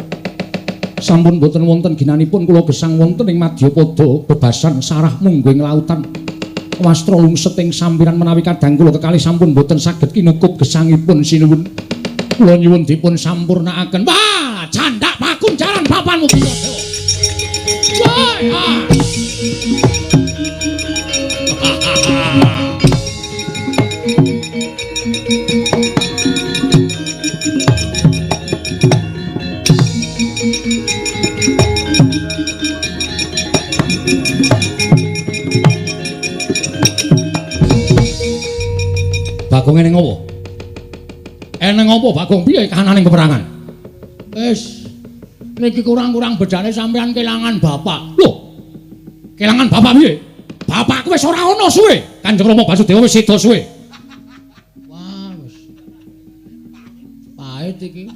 Sampun boten wonten ginanipun kula gesang wonten ing Madyapada bebasan sarah mungging lautan. Wastra lungset ing sampiran menawi kadang kula kekalih sampun boten saged kinukup gesangipun sinuwun. Kula nyuwun dipun sampurnakaken. Wah, candhak pakun jalan papanmu Dewa. Wah. Bagong eneng apa? Eneng apa Bagong piye kahananing peperangan? Wis niki kurang-kurang bedane sampean kelangan bapak. Lho. Kelangan bapak piye? Bapakku wis ora ana suwe. Kanjeng Rama Basudewa wis seda suwe. Wah, wis. Pahit iki.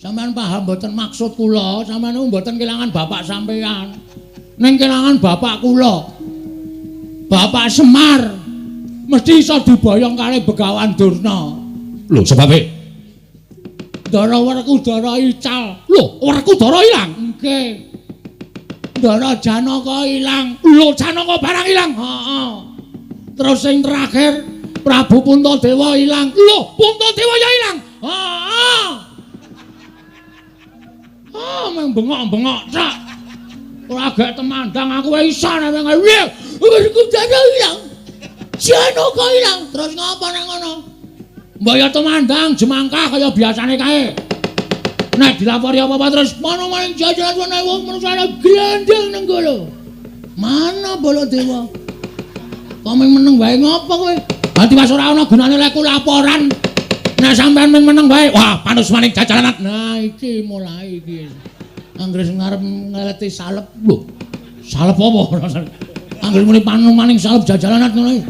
Sampeyan paham mboten maksud kula, sampeyan mboten kelangan bapak sampeyan. Ning kelangan bapak kula. Bapak Semar. Mesti iso diboyong kali Begawan Durna. Lho, sebabe Ndara Werkudara ical. Lho, Werkudara ilang? Nggih. Ndara Janaka ilang. Lho, Janaka barang ilang. Heeh. Terus sing terakhir Prabu Puntadewa ilang. Lho, Puntadewa ya ilang. Heeh. Ah, mung bengok-bengok cak. Ora gak temandang aku wis iso nang piye. Werkudara ilang. Janaka ilang. Terus ngapa nang ngono? Mbok ya temandang jemangkah kaya biasane kae. Nek dilapori apa-apa terus mono maning jajaran wong manusane glendeng nang kono. Mana Baladewa? Kok meneng wae ngopo kowe? Dadi wis ora ana gunane lek laporan. Nek sampean meneng wae, wah panus maning jajalanat. Nah iki mulai iki. Anggere ngarep ngeleti salep lho. Salep apa? Anggere muni panus maning salep jajalanat ngono iki.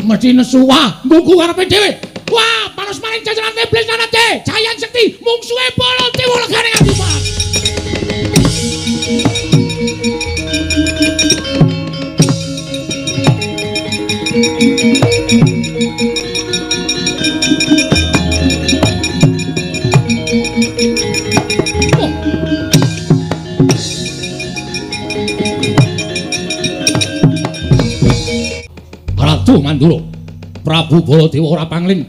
Mesti nesu wah, nggugu karepe dhewe. Wah, panus maning jajalanat iblis nanate. Jayan Sekti mungsuhe Baladewa legane ngadipat. Ratu Mandura, Prabu Baladewa ora pangling.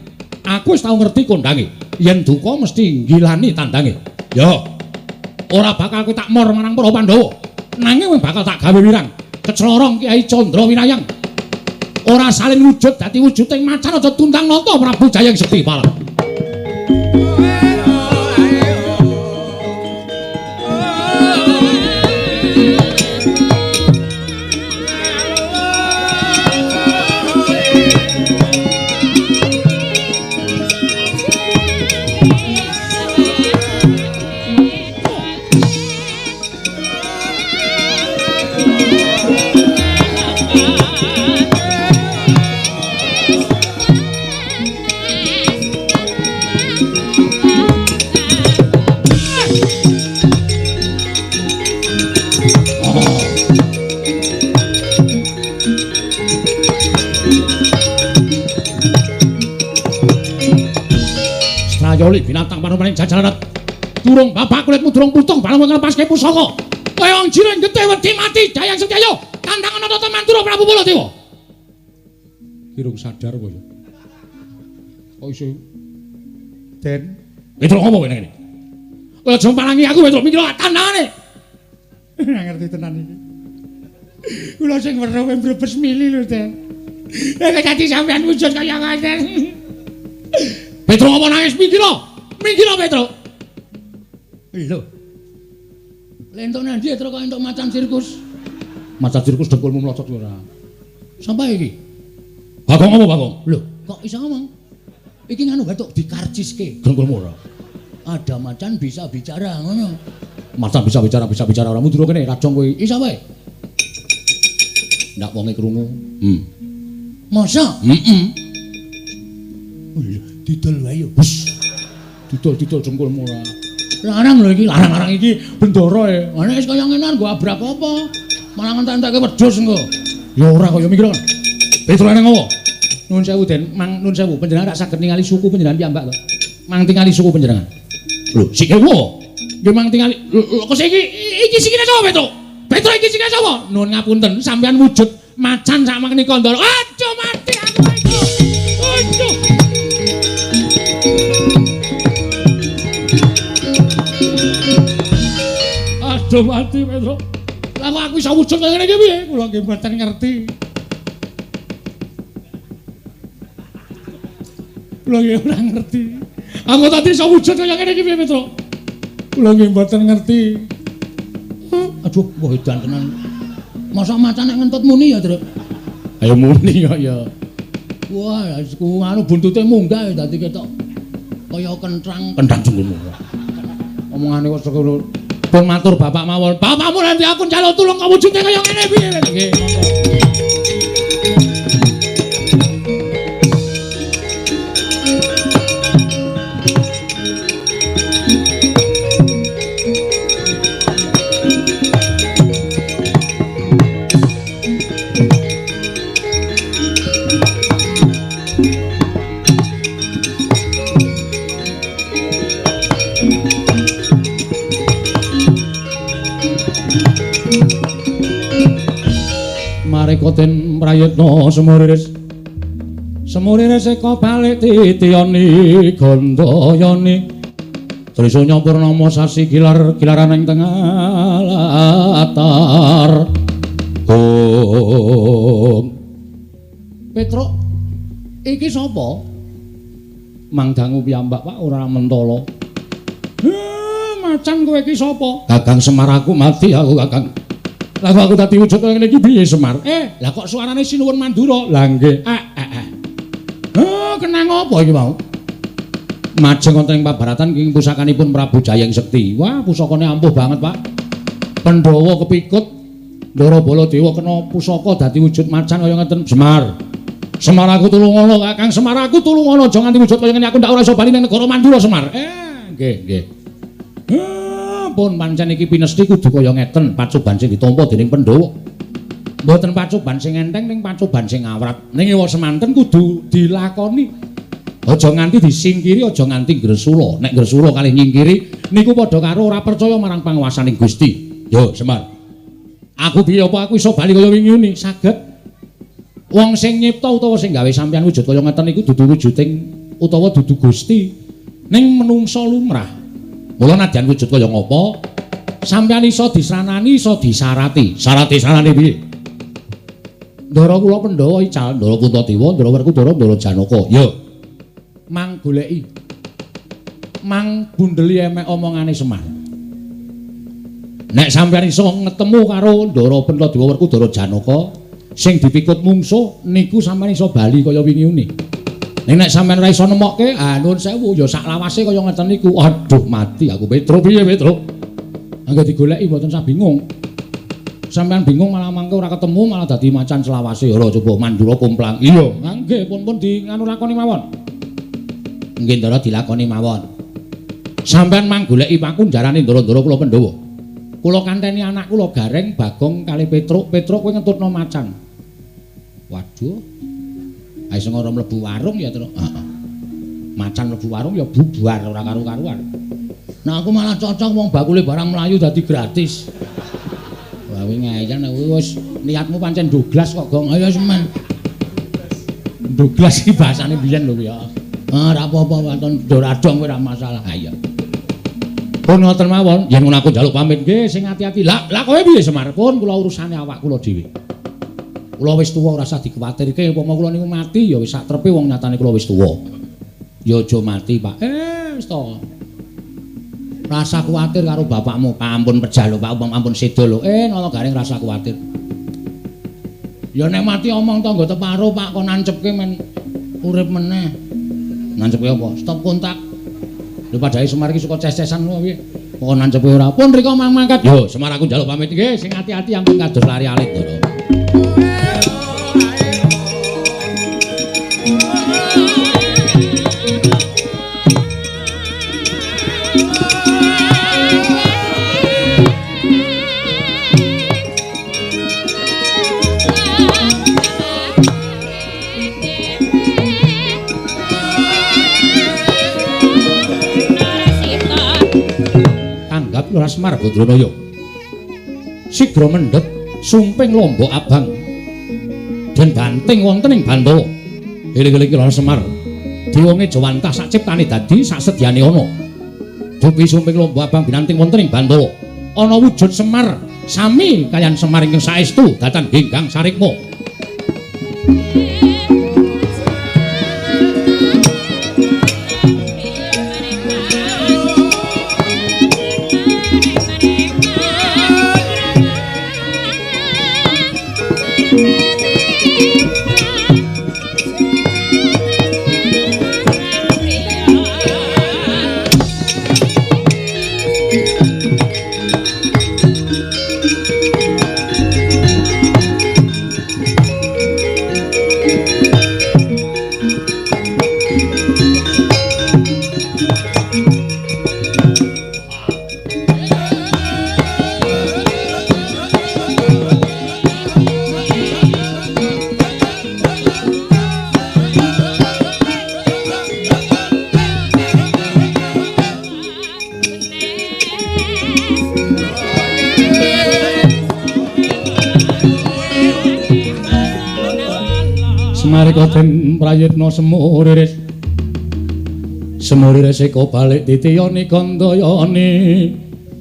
Aku wis tau ngerti kondange. Yen duka mesti ngilani tandange. Ya. Ora bakal kowe tak mor marang para Pandhawa. Nanging bakal tak gawe wirang. Keclorong Kyai Candra Winayang. Ora salin wujud dadi wujuding macan aja tuntang nata Prabu Jayang Sekti Pala. Yoli binatang panumaning jajalanat. Durung bapak kulitmu durung putung balung nglepaske pusaka. Kowe wong jiren getih wedi mati Jayang Sekti ayo tantangan nata Mandura Prabu Baladewa. Kirung sadar apa ya? Kok iso Den Petro ngopo kowe ngene? Kowe aja palangi aku Petro mikir tandangane. Ora ngerti tenan iki. Kula sing weruh mbrebes mili lho Den. Nek dadi sampean wujud kaya ngaten. Petro apa nangis mikira? Mikira Petro. Lho. Lentok nang ndi Petro kok entuk macan sirkus? Macan sirkus dengkulmu mlocot ora. Sampai iki. Bagong apa Bagong? Lho, kok iso ngomong? Iki nganu batuk dikarciske dengkulmu ora. Ada macan bisa bicara ngono. Macan bisa bicara ora mundur kene rajong kowe. Iso wae. Ndak wonge krungu. Masa? Didol wae yo. Bus. Didol jengkulmu ora. Larang lho iki, larang-larang iki bendara e. Nek wis kaya ngene nggo abrak apa? Malah entek-enteke wedhus engko. Ya ora kaya mikir kan. Petro nang ngopo? Nuwun sewu Den, Mang nuwun sewu panjenengan rak saged ningali suku panjenengan piyambak to. Mang tingali suku panjenengan. Lho, sikewo. Nggih mang tingali. Kok iki sikile sapa Petro? Petro iki sikile sapa? Nuwun ngapunten, sampeyan wujud macan sak menika ndara. Aduh mati aku iki. Aduh. Aduh mati Petro. Lah kok aku iso wujud kaya ngene iki piye? Kula nggih mboten ngerti. Kula nggih ora ngerti. Aku tadi iso wujud kaya ngene iki piye Petro? Kula nggih mboten ngerti. Aduh, wah edan tenan. Masa macan nek ngentut muni ya, Tru? Ayo muni kok ya. Wah, anu buntute munggah dadi ketok kaya kentrang jengkulmu. Omongane kok ngono. Pun matur bapak mawon. Bapakmu nanti aku njaluk tulung kawujude kaya ngene piye? Nggih, monggo. Marikoten prayitna semuriris eka balik titiyani gandayani Trisanya purnama sasi kilaran ing tengah latar Petro iki sapa Mang Dangu piyambak Pak ora mentala macan kowe iki sapa Kakang Semar aku mati aku Kakang Lah kok aku dadi wujud kaya ngene iki piye Semar? Lah kok suarane Sinuwun Mandura? Lah nggih. Kenang apa iki mau? Majeng wonten ing pabaratan ing pusakanipun Prabu Jayeng Sekti. Wah, pusakane ampuh banget, Pak. Pandhawa kepikut Ndara Baladewa kena pusaka dadi wujud macan kaya ngeten. Semar. Semar aku tulungono, Kakang Semar aku tulungono aja nganti wujud kaya ngene aku ndak ora iso bali ning negara Mandura, Semar. Nggih, nggih. Pun pancen iki pinesti kudu kaya ngeten, pacoban sing ditampa dening Pandhawa. Mboten pacoban sing enteng ning pacoban sing awrat. Ning ewa semanten kudu dilakoni. Aja nganti disingkiri, aja nganti gresula. Nek gresula kalih nyingkiri niku padha karo ora percaya marang panguwasaning Gusti. Yo, Semar. Aku piye apa aku iso bali kaya wingi saged. Wong sing nyipta utawa sing gawe sampeyan wujud kaya ngeten iku dudu wujuding utawa dudu Gusti. Ning menungsa lumrah. Mula nadyan wujud kaya ngapa? Sampeyan iso disranani, iso disarati. Sarate piye? Ndara kula Pandhawa ical, Ndara Puntadewa, Ndara Werkudara, Ndara Janaka. Yo. Mang goleki. Mang bundeli emek omongane Semar. Nek sampeyan iso ngetemu karo Ndara Puntadewa Werkudara Janaka sing dipikut mungsuh niku sampeyan iso bali kaya wingi-wingi. Ning nek sampeyan ora iso nemokke, nuwun sewu ya sak lawase kaya ngeten niku. Aduh mati aku Petro piye Petro? Anggo digoleki mboten sak bingung. Sampeyan bingung malah mangke ora ketemu malah dadi macan selawase. Ora coba Mandura kumplang. Iya, nggih pun di nganu lakoni mawon. Nggih Ndara dilakoni mawon. Sampeyan mang goleki paku jarane Ndara-ndara kula Pandhawa. Kula kanteni anak kula Gareng, Bagong kali Petruk. Petruk kowe ngentutno macan. Waduh. Ae sing ora mlebu warung ya terus. Macan mlebu warung ya bubar ora karu-karuan. Nah aku malah cocok wong bakule barang mlayu dadi gratis. Wah wingi ngayal nek wis niatmu pancen Douglas kok Gong. Ayo semen. Douglas iki bahasane biyen lho ya. Ora apa-apa wonten Doradong kowe ora masalah. Ayo. Pun ngoten mawon, yen ngono aku njaluk pamit nggih sing ati-ati. Lah kowe piye Semar? Pun kula urusane awak kula dhewe. Kula wis tuwa ora usah dikuwatirke, upama kula niku mati ya wis sak trepe wong nyatane kula wis tuwa. Ya aja mati, Pak. Wis to. Rasa kuwatir karo bapakmu. Ampun pejalu, Pak, ampun sedo lho. Nala Gareng rasa kuwatir. Ya nek mati omong tangga teparo, Pak, kok nancepke men urip meneh. Nancepke apa? Stop kontak. Lho padahal Semar iki suka ces-cesan lho piye. Kok nancepke ora. Pun rika mangkat. Yo, Semar aku njaluk pamit nggih, sing ati-ati ampun kados lari alit, Ndara. Lurah Semar Badranaya sigra mendhet sumping lombok abang den banting wonten ing Bantawa. Eling-eling Lurah Semar diwonge Jawantah sak ciptane dadi sak sedyane ana. Dupi sumping lombok abang binanting wonten ing Bantawa. Ana wujud Semar sami kaliyan Semar ingkang saestu datan Genggang Sarikma. Marikoten prayitna semuriris semuriris eko balik titiyane kandayane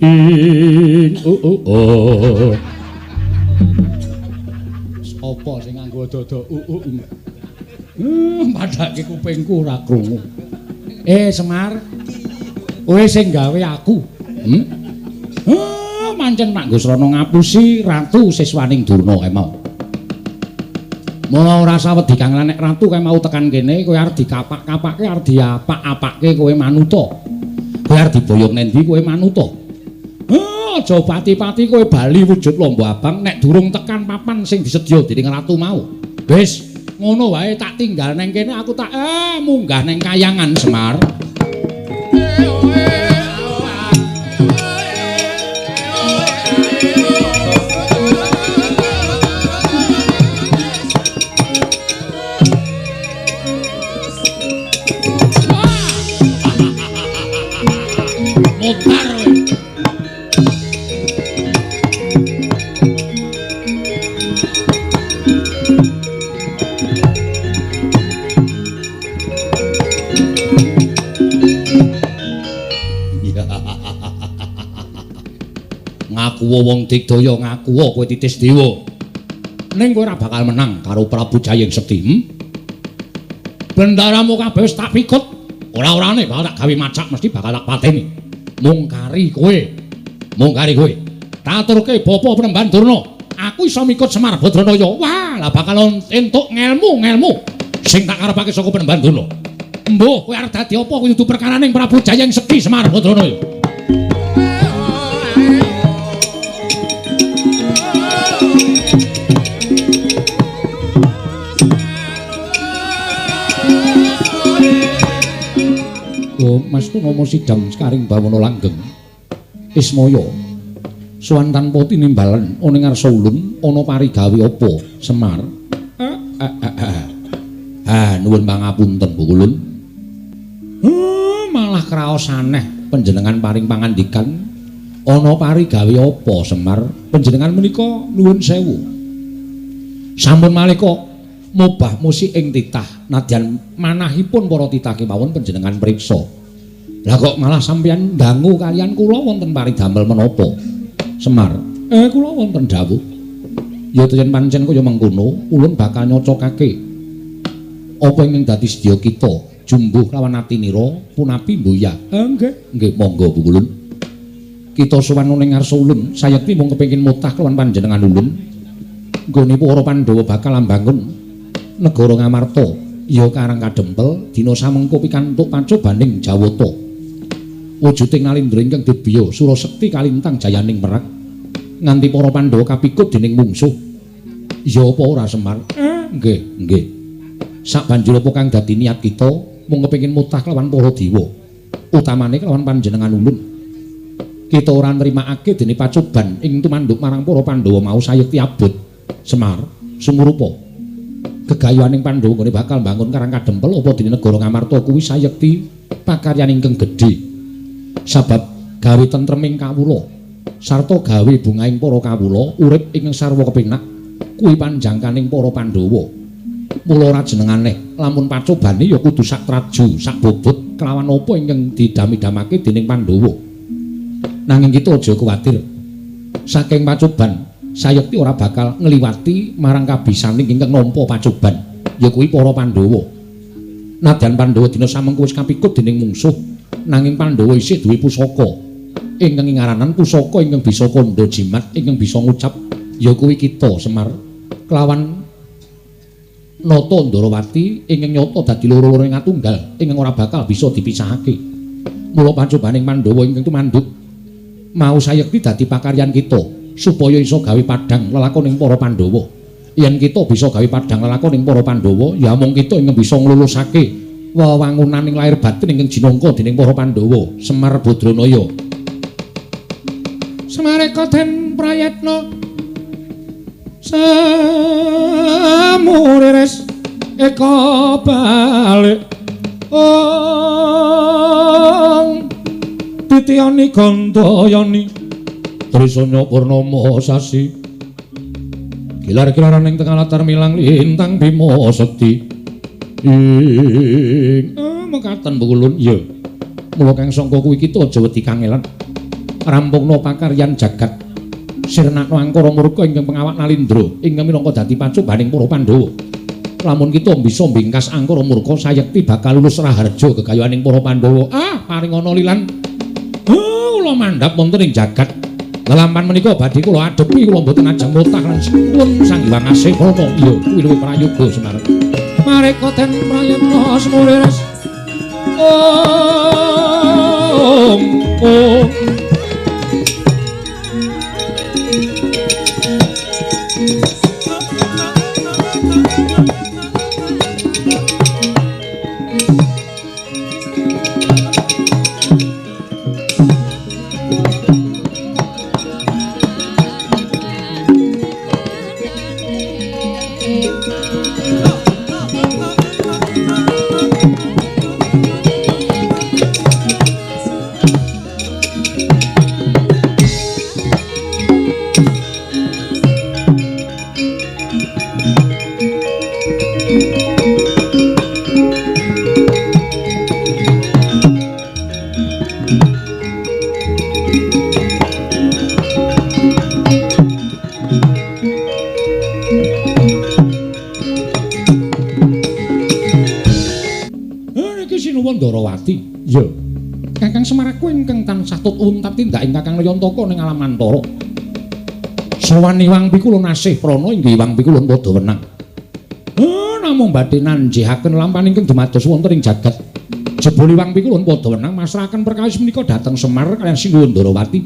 ing sapa sing nganggo dada padake kupingku ora krungu. Semar kowe sing gawe aku pancen Pak Gusrana ngapusi ratu siswaning Durna kae mau. Mula ora usah wedi Kang nek ratu kae mau tekan kene kowe arep dikapak-kapake arep diapak-apake kowe manuta. Kowe arep diboyong nendi kowe manuta. Aja pati-pati kowe bali wujud lomba abang nek durung tekan papan sing disedya dening ratu mau. Wis ngono wae tak tinggal neng kene aku tak munggah neng Kayangan Semar. Mutar kowe. Ngakuwa wong digdaya ngakuwa kowe titis dewa. Ning kowe ora bakal menang karo Prabu Jayeng Sekti. Bendaramu kabeh wis tak pikut. Ora-orane bakal tak gawe macak mesti bakal tak pateni. Mung kari kowe. Tak aturke Bapa Penemban Durna. Aku iso mikut Semar Badranaya. Wah, lah bakal entuk ngelmu sing tak karepake saka Penemban Durna. Embuh, kowe arep dadi apa kuwi dudu perkaraning Prabu Jayeng Sekti Semar Badranaya. Mas Nomo sidang sekaring bawana langgeng Ismaya suwan tanpa tinimbalan ana ngarsa ulun ana parigawe apa Semar nuwun pangapunten Bu Kulun malah kraos aneh panjenengan paring pangandikan ana parigawe apa Semar panjenengan menika nuwun sewu sampun malika mubah musik ing titah nadyan manahipun para titah kemawon panjenengan priksa. Lah kok malah sampeyan dangu kalian kula wonten paridamel menapa? Semar, kula wonten dawuh. Ya yen pancen kaya mengkono, ulun bakal nyocokake apa ingkang dadi sedya kita, jumbuh lawan atinira punapi mboya. Nggih, monggo Bu Kulun. Kita sowan ning ngarsa ulun, sayekti mung kepengin mutah kelawan panjenengan ulun. Nggone para Pandhawa bakal ambangun negara Ngamarta, ya karang kadempel dina samengko pikantuk pacobaning Jawata. Wujuding nalindra ingkang dibiya Surasekti kalintang jayaning merak nganti para Pandhawa kapikut dening mungsuh. Ya apa ora Semar? Nggih. Sabanjur apa kang dadi niat kita mung kepengin mutah kelawan para dewa. Utamane kelawan panjenengan ulun. Kita ora nrimakake dene pacoban ing tumanduk marang para Pandhawa mau sayekti abot. Semar, sumurupa gegayuhaning Pandhawa nggone bakal mbangun karang kadempel apa dene negara Ngamarta kuwi sayekti pakaryan ingkang gedhe. Sabab gawe tentreming kawula sarta gawe bungaing para kawula urip ing sarwa kepenak kuwi panjangkaning para Pandhawa. Mula ora jenengane lamun pacobane ya kudu sak traju, sak bobot kelawan apa ingkang didami-damake dening Pandhawa. Nanging kita aja kuwatir. Saking pacoban sayekti ora bakal ngliwati marang kabisaning ingkang nampa pacoban, ya kuwi para Pandhawa. Nadyan Pandhawa dina samengko wis kapikut dening mungsuh, nanging Pandhawa isih duwe pusaka ingkang ngaranan pusaka ingkang bisa kandha jimat ingkang bisa ngucap, ya kuwi kita Semar kelawan Nata Ndarawati ingkang nyata dadi loro-loro ing atunggal ingkang ora bakal bisa dipisahake. Mula pacobaning Pandhawa ingkang tumanduk mau sayekti dadi pakaryan kita supaya iso gawe padhang lelakoning para Pandhawa. Yen kita bisa gawe padhang lelakoning para Pandhawa, ya mung kita ingkang bisa nglulusake wewangunaning lair batin ingkang jinangka dening para Pandhawa. Semar Badranaya. Semareka den prayatna samuriris eka balik titiyani gandayani trisanya purnama sasi kilar-kilaraning tengah latar milang lintang Bima Sekti mekaten Bu Kulun. Ya mula kang sangka kuwi kita aja wedi kangelan rampungna pakaryan jagat sirnakna angkara murka ingkang pengawak nalindra ingkang minangka dadi pacobaning para Pandhawa. Lamun kita bisa mbingkas angkara murka sayekti bakal lulus raharja gegayuhaning para Pandhawa. Paring ana lilan kula mandhap wonten ing jagat Lelampahan menika badhe kula adepi kula mboten ajeng mrotah lan sinuwun Sang Hyang Asih Rama. Iya, kuwi luwih prayoga Semar. Mareka ten prayitna semures. Om. Ndarawati. Ya. Kakang Semar aku ingkang tansah tutun tindak ing Kakang Nayantaka ning alam Mantara. Sowan Iwang Pikula nasih prana inggih Iwang Pikula padha wenang. Namung badhe nanjihaken lampahan ingkang dumados wonten ing jagat. Jebul Iwang Pikula padha wenang masrahaken perkawis menika dhateng Semar kaliyan Sinuwun Ndarawati.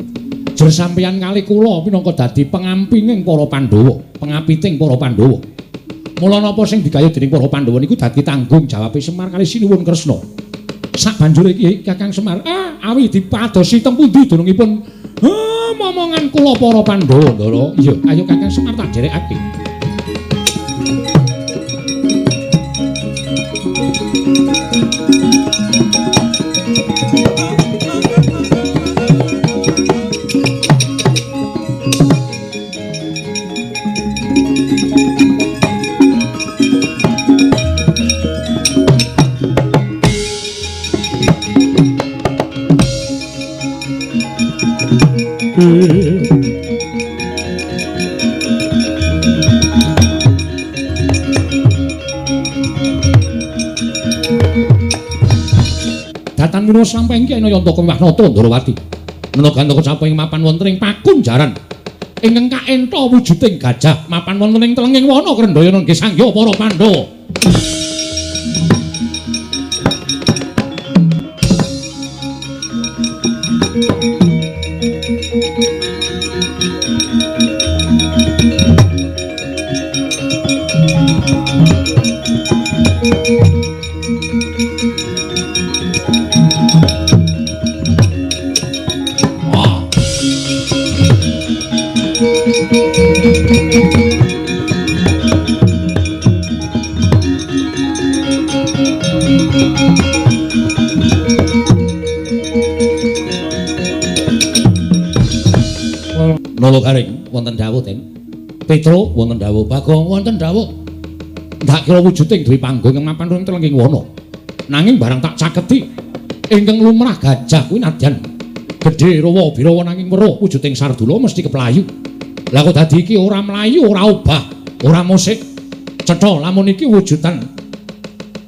Jer sampeyan kalih kula minangka dadi pengampining para Pandhawa, pengapiting para Pandhawa. Mula napa sing digayuh dening para Pandhawa niku dadi tanggung jawabe Semar kalih Sinuwun Kresna. Sabanjure iki Kakang Semar, awi dipadosi teng pundi dunungipun momongan kula para Pandhawa, Ndara. Iya, ayo Kakang Semar tak jerekake. Datan mira sampeng Kyai Nayantaka Wahnata Ndarawati. Menagantaka sampeng mapan wonten ing pakunjaran ingkang kaenta wujuding gajah mapan wonten ing telenging wana Krendayana nggih sangya para Pandhawa. Nolo Garing wonten dawuh ten. Petro wonten dawuh, Bagong wonten dawuh. Ndak kira wujuding duwe panggung ing mapan ing telenging wana. Nanging barang tak caketi ingkang lumrah gajah kuwi nadyan gedhe rawa birawa nanging weruh wujuding Sardula mesti keplayu. Lah kok dadi iki ora mlayu, ora obah, ora musik. Cetha lamun iki wujudan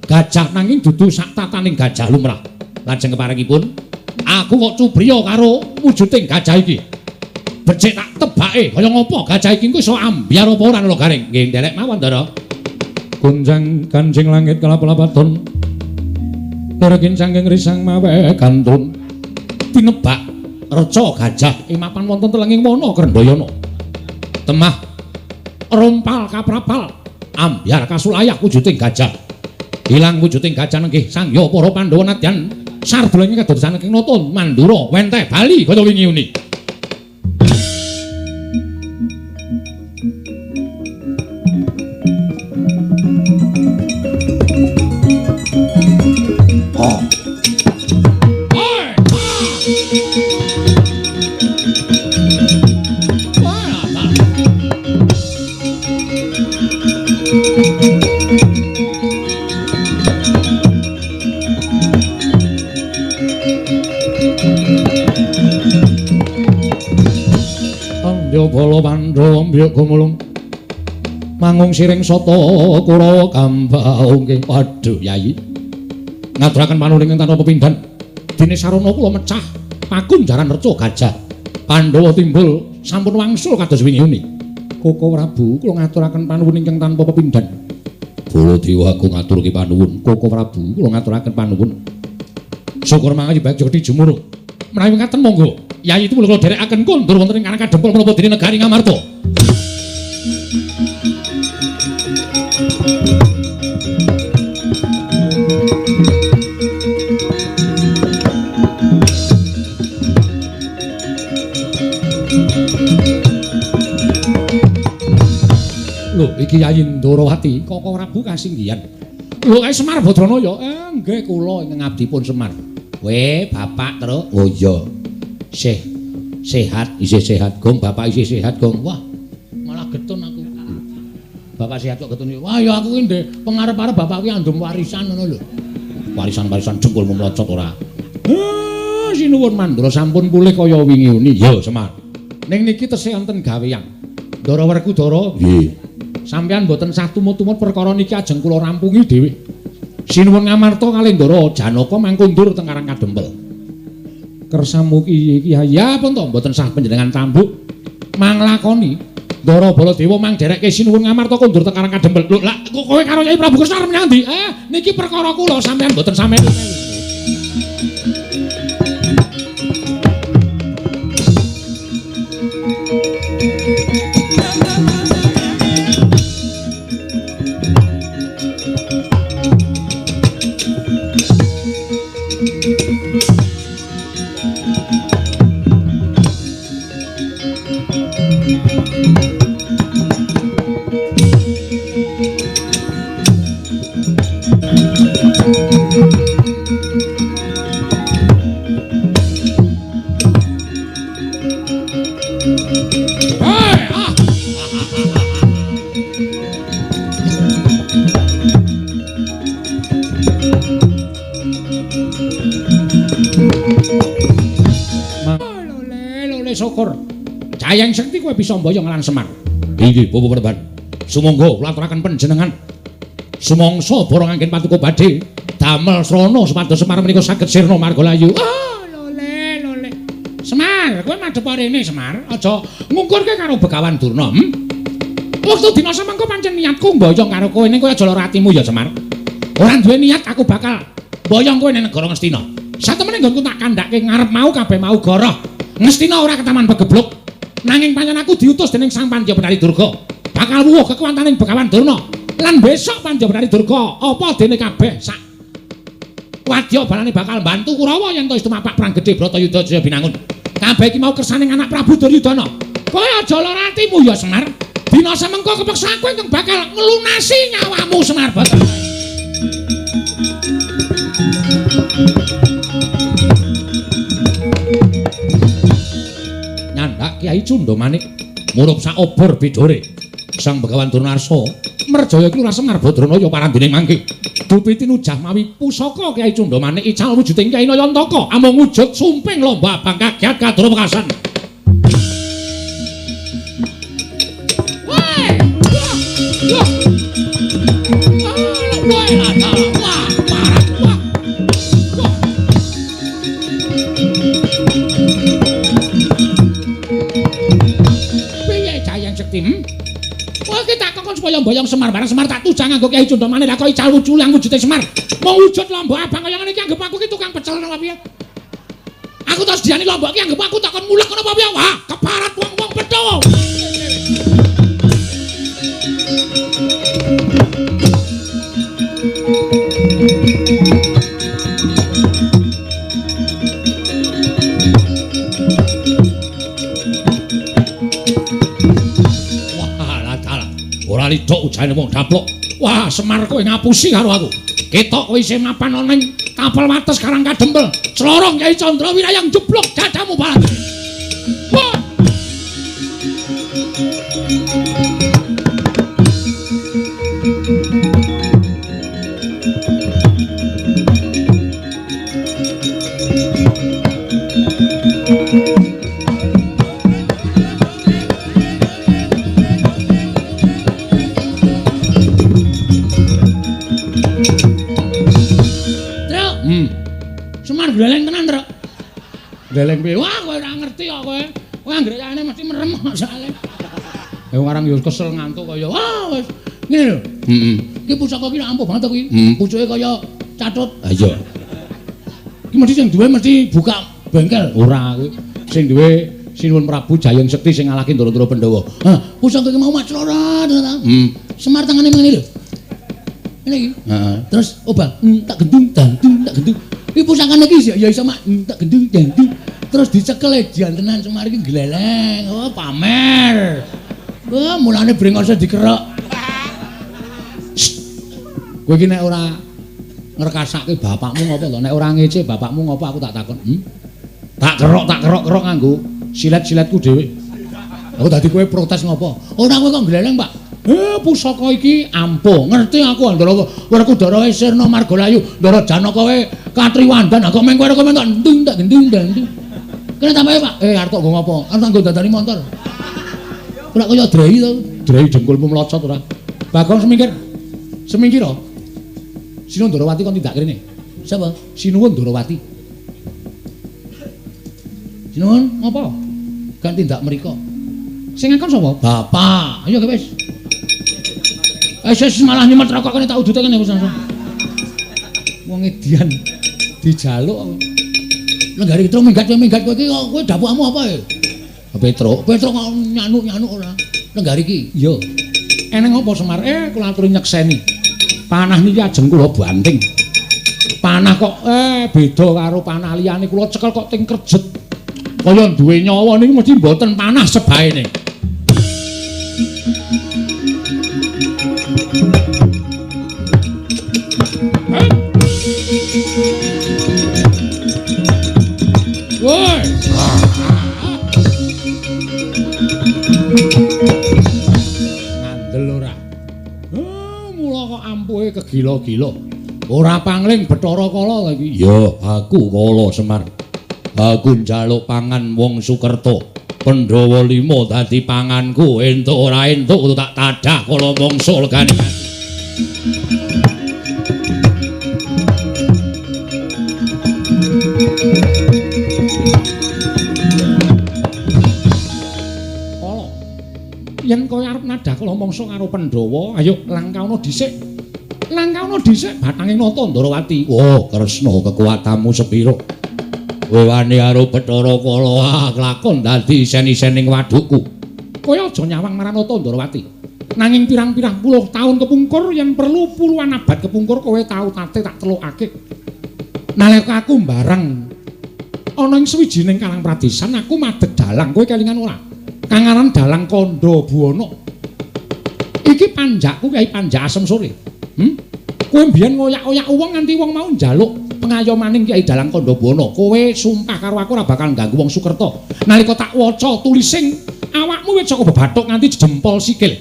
gajah nanging dudu sak tataning gajah lumrah. Lajeng keparengipun aku kok cubriya karo wujuding gajah iki. Becik tak tebake kaya ngopo gajah iki engko iso ambyar apa ora lho Garing. Nggih nderek mawon Ndara. Gunjang kancing langit kelap-lapaton. Narakin sangking risang mawe gantun. Tinebak reca gajah ing mapan wonten telenging wana Krendayana. Temah rompal kaprapal ambyar kasulayah wujuding gajah. Ilang wujuding gajah nggih sangya para Pandhawa nadyan Sardula ing kadosan saking nata Mandura wenteh bali kaya wingi uni. Bala Pandhawa mbiyok gumulung mangung siring sata Kurawa Kambau nggih waduh Yayi ngaturaken panuwun ing tanpa pepindhan dene sarana kula mecah pakunjaran reca gajah Pandhawa timbul sampun wangsul kados wingi-wingi. Koko Prabu kula ngaturaken panuwun ingkang tanpa pepindhan. Baladewa aku ngaturke panuwun. Koko Prabu kula ngaturaken panuwun. Syukur mangke bae Jogedi Jumuruk. Menawi ngaten monggo. Yayi itu kula derekaken kondur wonten ing Karang Kadempel menapa dene negari Ngamarta. Lho iki Yayi Ndarawati, Koko Prabu kasinggihan. Lho kae Semar Badranaya. Nggih kula ingkang ngabdipun Semar. Weh, Bapak terus. Oh iya. Sehat, isih sehat, Gong. Bapak isih sehat, Gong. Wah, malah getun aku. Bapak sehat kok getun. Wah, ya aku ki ndek pengarep-arep bapak ki andum warisan ngono lho. Warisan-warisan jengkulmu mlocot ora. Sinuwun mandura sampun pulih kaya wingi-wingi. Ya, Semar. Ning niki tesih wonten gawean. Ndara Werkudara. Nggih. Sampeyan mboten sah tumut-tumut perkara niki ajeng kula rampungi dhewe. Sinuwun Ngamarta kalih Ndara Janaka mangkundur teng Karang Kadempel. Kersamu ki Kyai pun to mboten sah panjenengan tambuk manglakoni Ndara Baladewa mang derekke sinuwun Ngamarta kundur teng Karang Kadempel. Lho lak kowe karo Kyai Prabu Kresna arep nyang ndi? Niki perkara kula sampeyan mboten sampeyan. Syukur. Jayang sekti kowe bisa mboyong lan Semar. Inggih, Bapak Perban. Sumangga kula aturaken panjenengan. Sumangsa bara nganggen patuko badhe damel srana supados Semar menika saged sirna margalayu. Lole. Semar, kowe madhep rene Semar. Aja ngungkurke karo Begawan Durna. Wektu dina samangka pancen niatku mboyong karo kowe ning kowe aja lara atimu ya Semar. Ora duwe niat aku bakal mboyong kowe ning negara Ngastina. Satemene nggonku tak kandhake ngarep mau kabeh mau goroh. Ngastina ora ketaman pegebluk. Nanging pancen aku diutus dening Sang Panjabetari Durga. Bakal wuwuh kekuwataning Begawan Durna. Lan besok Panjabetari Durga apa dene kabeh sak wadya balane bakal bantu Kurawa yen to wis tumapak perang gedhe Bratayuda Jaya Binangun. Kabeh iki mau kersaning anak Prabu Duryudana. Kowe aja lara atimu ya Semar. Dina samengko kepeksa kowe engkang bakal nglunasi nyawamu Semar Bathara. Nyandak Kyai Cundamanik murup sak obor bidore Sang Begawan Durnarsa merjaya Kelurahan Semar Badranaya parandening mangke dupi tinujah mawi pusaka Kyai Cundamanik ical wujuding Kyai Nayantaka amung wujud sumping lomba abang kagiat kadura pekasan. Kowe iki tak kokon supaya mboyong Semar bareng Semar tak tujang nganggo Kyai Cundamanik lha kok ical wuculang wujude Semar. Mau wujud lomba abang kaya ngene iki anggap aku ki tukang pecel napa piye? Aku terus diani lomba iki anggap aku takon mulek napa piye? Wah, keparat wong-wong Bedhawa. Ora lidok ujane wong daplok. Wah, Semar kowe ngapusi karo aku. Ketok kowe isih mapan ana ning kapal wates Karang Kadempel. Slorong Kyai Candra Wirayang jeblok dadamu balang. Wah. Semar gleleng tenan, Truk. Gleleng piye? Wah, kowe ora ngerti kok kowe. anggrekane mesti merem soalé. Ya warang yo kesel ngantuk kaya wah wis ngene lho. Heeh. Iki pusaka ki ampuh banget kuwi. Pucuke kaya catut. Ha iya. Iki mesti sing duwe mesti buka bengkel. Ora kuwi. Sing duwe Sinuwun Prabu Jayeng Sekti sing ngalahke Ndara Pandhawa. Hah, pusaka iki mau maclora ta. Semar tangane mengene lho. Ngene iki. Heeh. Terus obah tak gendung dandung tak gendung. Iki pusakane iki ya iso mak tak gendung dandung. Terus dicekel jantenan Semar iki gleleng. Oh, pamer. Wah, mulane brengose dikerok. Kowe iki nek ora ngrekasake bapakmu ngopo to? Nek ora ngece bapakmu ngopo aku tak takon. Tak kerok nganggo silet-siletku dhewe. Aku dadi kowe protes ngopo? Ora kowe kok gleleng, Pak. Pusaka iki ampuh. Ngerti aku Ndara Werkudara Sirna Margalayu, Ndara Janaka kowe Katriwandan. Kok meng kowe rekomend ndung tak gendung ndung. Kene tambahe, Pak. Arep kok ngopo? Arep nggo dandani motor. Ora kaya drei to. Drei jengkulmu mlocot ora. Bagong semingkir. Semingkira. Sinuwun Ndarawati kon tindak kene. Sapa? Sinuwun Ndarawati. Sinuwun ngopo? Kan tindak mriko. Sing ngakon sapa? Bapak. Ayo wis. Wis malah nyemet rokok kene tak udute kene wis langsung. Wong edian dijaluk. Lenggari Petro minggat kowe iki kowe dapukmu apa ya? Petro kok nyanu-nyanu ora. Lenggari iki. Iya. Eneng apa Semar? Kula aturi nyekseni. Panah niki ajeng kula banting. Panah kok beda karo panah liyane kula cekel kok ting kerjet. Kaya duwe nyawa niku mesti mboten panah sebaene. Woi. Ngandel ora. Mula kok ampuhe kegila-gila. Ora pangling Bathara Kala iki. Ya, aku Kala Semar. Aku njaluk pangan wong Sukerta. Pandhawa 5 dadi panganku, entuk ora entuk tak tadah kala mangsa legane. Kala. Yen kowe arep nadah kala mangsa karo Pandhawa, ayo langkauna dhisik. Langkauna dhisik batanging nata Ndarawati. Oh, Kresna kekuatanmu sepiro? Kowe wani karo Bathara Kala kelakon dadi isen-isening wadukku. Kowe aja nyawang marang nata Ndarawati. Nanging pirang-pirang puluh taun kepungkur yen perlu puluhan abad kepungkur kowe tau tate tak telukake. Nalika aku mbarang ana ing sawijining kalang pradesan aku madeg dalang kowe kelingan ora? Kang aran Dalang Kandha Buwana. Iki panjakku Kyai Panjak Asem Sore. Kowe mbiyen ngoyak-oyak wong nganti wong mau njaluk pengayomaning Kyai Dalang Kandha Buwana. Kowe sumpah karo aku ora bakal ganggu wong Sukerta. Nalika tak waca tulising awakmu wis saka bebathuk nganti jempol sikil.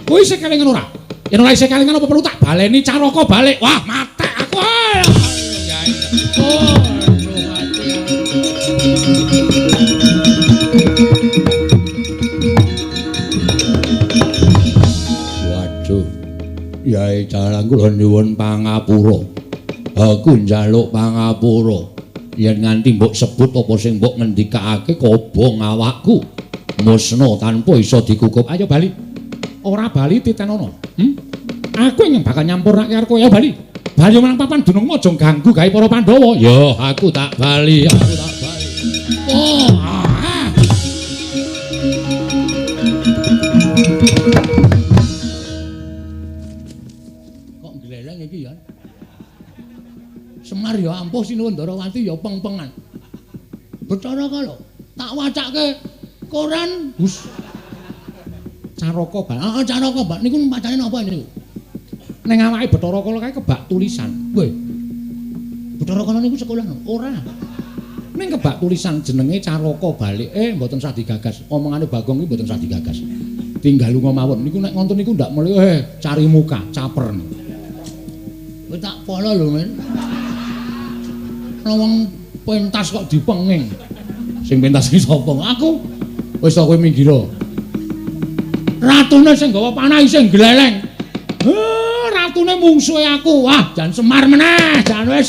Kowe isih kelingan ora? Yen ora isih kelingan apa perlu tak baleni caraka balik. Wah, matek aku. Waduh. Kyai Dalang kula nyuwun pangapura. Aku njaluk pangapura. Yen nganti mbok sebut apa sing mbok ngendikake kobong awakku. Musna tanpa iso dikukup. Ayo bali. Ora bali titenono. Aku yang bakal nyampurnake karo kowe. Ayo bali. Bali menang papan dunungmu aja ganggu gawe para Pandhawa. Ya, aku tak bali. Oh. Kok gleleng iki ya? Semar ya ampuh Sinuwun Ndarawati ya peng-pengan. Bathara Kala tak wacake koran Gus Caraka Bal. Caraka Bal niku macane napa niku? Ning awake Bathara Kala kae kebak tulisan. Kowe. Bathara Kala niku sekolah ora. Ning kebak tulisan jenenge Caraka Balik. Mboten usah digagas. Omongane Bagong iki mboten usah digagas. Tinggal lunga mawon. Niku nek ngontun niku ndak melu cari muka, caper. Kowe tak polo lho, Men. Wong pentas kok dipenging. Sing pentas iki sapa? Aku. Wis to kowe minggir. Ratune sing gawa panah sing gleleng. Ratune mungsuhe aku. Wah, jan Semar meneh, jan wis.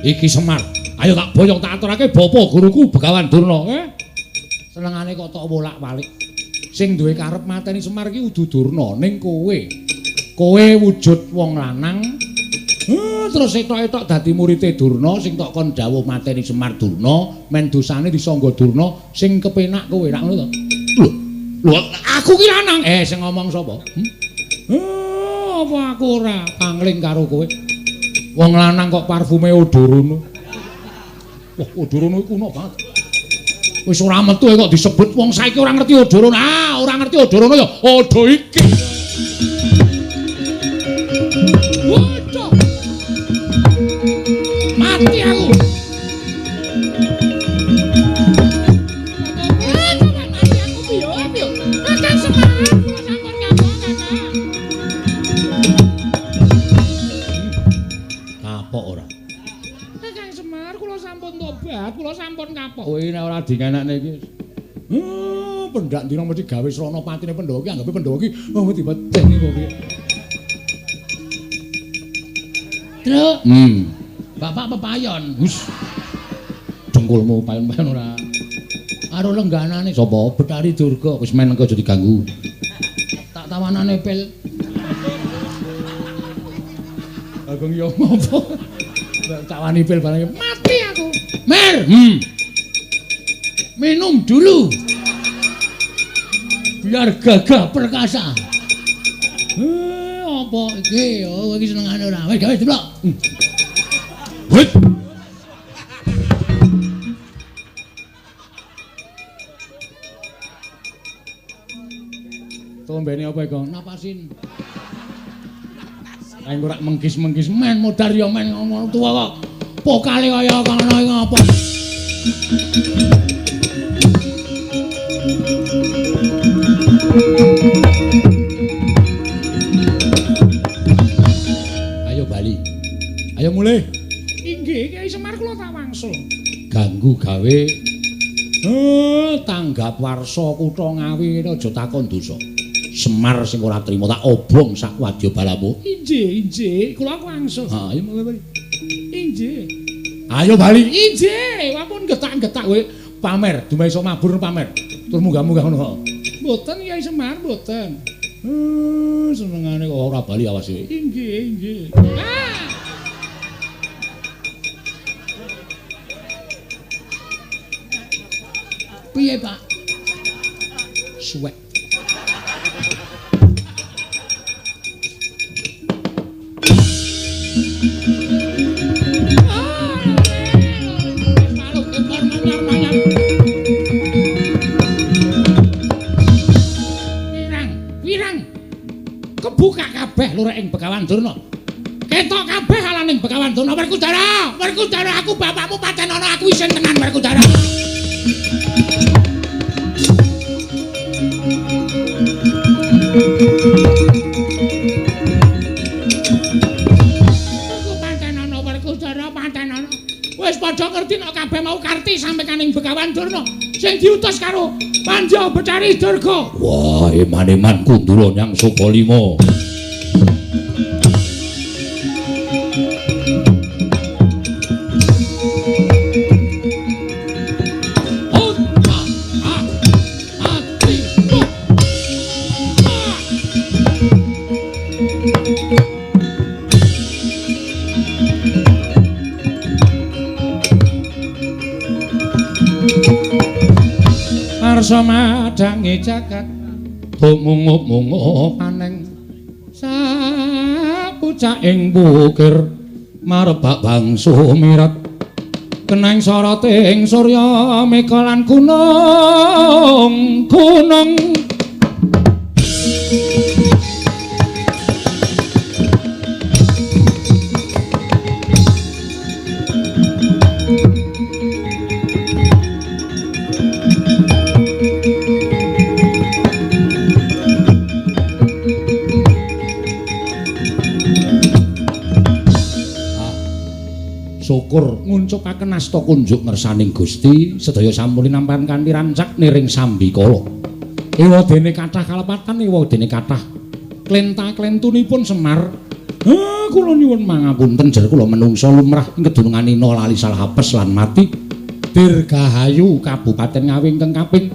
Iki Semar, ayo tak boyong tak aturake bapa guruku Begawan Durna, senengane kok tok wolak-walik. Sing duwe karep mateni Semar iki udu Durna, ning kowe. Kowe wujud wong lanang. Terus etok-etok dadi murite Durna sing tok kon dawuh mateni Semar Durna, men dosane disangga Durna sing kepenak kowe, ra ngono to? Lho, aku ki lanang. Sing ngomong sapa? Apa aku ora pangling karo kowe? Wong lanang kok parfume Odorono. Wah, Odorono iku kuno banget. Wis ora metu kok disebut wong saiki ora ngerti Odorono. Ora ngerti Odorono ya Odo iki. Waduh. Mati aku. Kula sampun kapok. Kowe nek ora dingenekne iki. Pendak dina mesti gawe srana patine Pandhawa iki anggape Pandhawa iki dipeteni kok piye. Truk. Bapak pepayon. Hus. Dengkulmu payon-payon ora. Karo lengganane sapa? Betari Durga. Wis men engko aja diganggu. Tak tawanane pil. Agung yo ngopo? Tak wani pil barang mati aku. Mer. Minum dulu. Biar gagah perkasa. Apa iki? Oh, iki senengane ora. Wis gawe diplok. Wit. Tombene apa iku? Napasin. Kae ora menggis-menggis men modar ya men ngomong tuwa kok. Pokale kaya kono iki ngopo? Ayo bali. Ayo mulai. Inggih, Kyai Semar kula tak wangsul. Ganggu gawe tanggap warsa kutha Ngawi aja takon dosa. Semar sing ora trima tak obong sak wadya balamu. Inggih, kula wangsul. Ha, ayo mulai. Inggih. Ayo bali. Inggih, ampun getak-getak kowe pamer, dumeh iso mabur pamer. Tur munggah-munggah ngono kok. Mboten Kyai Semar, mboten. Senengane kok ora bali awas kowe. Inggih. Piye, Pak? Suwek. Kebuka kabeh lurek ing Begawan Durna. Ketok kabeh alaning Begawan Durna. Werkudara, aku bapakmu pancen ana aku isin tenan Werkudara. Aku pancen ana Werkudara, pancen ana. Wis padha ngerti nek kabeh mau karti sampe kaning Begawan Durna sing diutus karo Panja Betari Durga. Wah, eman-eman Kundura Nyang Subalima. Madangi jagat mungup-mungup aneng sapucaking bukir marebak bangsu mirat keneng soroting surya meka lan gunung syukur nguncupaken asta kunjuk ngersaning Gusti sedaya sampun nampan kanthi rancak niring sambikala. Ewa dene kathah kalepatan ewa dene kathah klenta-klentunipun Semar. Kula nyuwun mangapunten jer kula menungsa lumrah ing kedununganina lali salah apes lan mati. Dirgahayu Kabupaten Ngawi ingkang kaping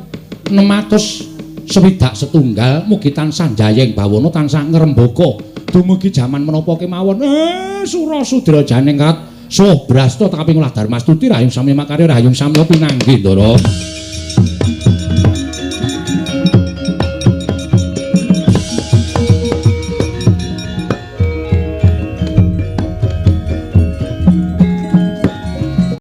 661 mugi tansah jayeng bawana tansah ngrembaka dumugi jaman menapa kemawon. Sura Sudra Janengrat Soh Brasta kaping ulah Darmastuti rahayung sami makarya rahayung sami pinanggih Ndara.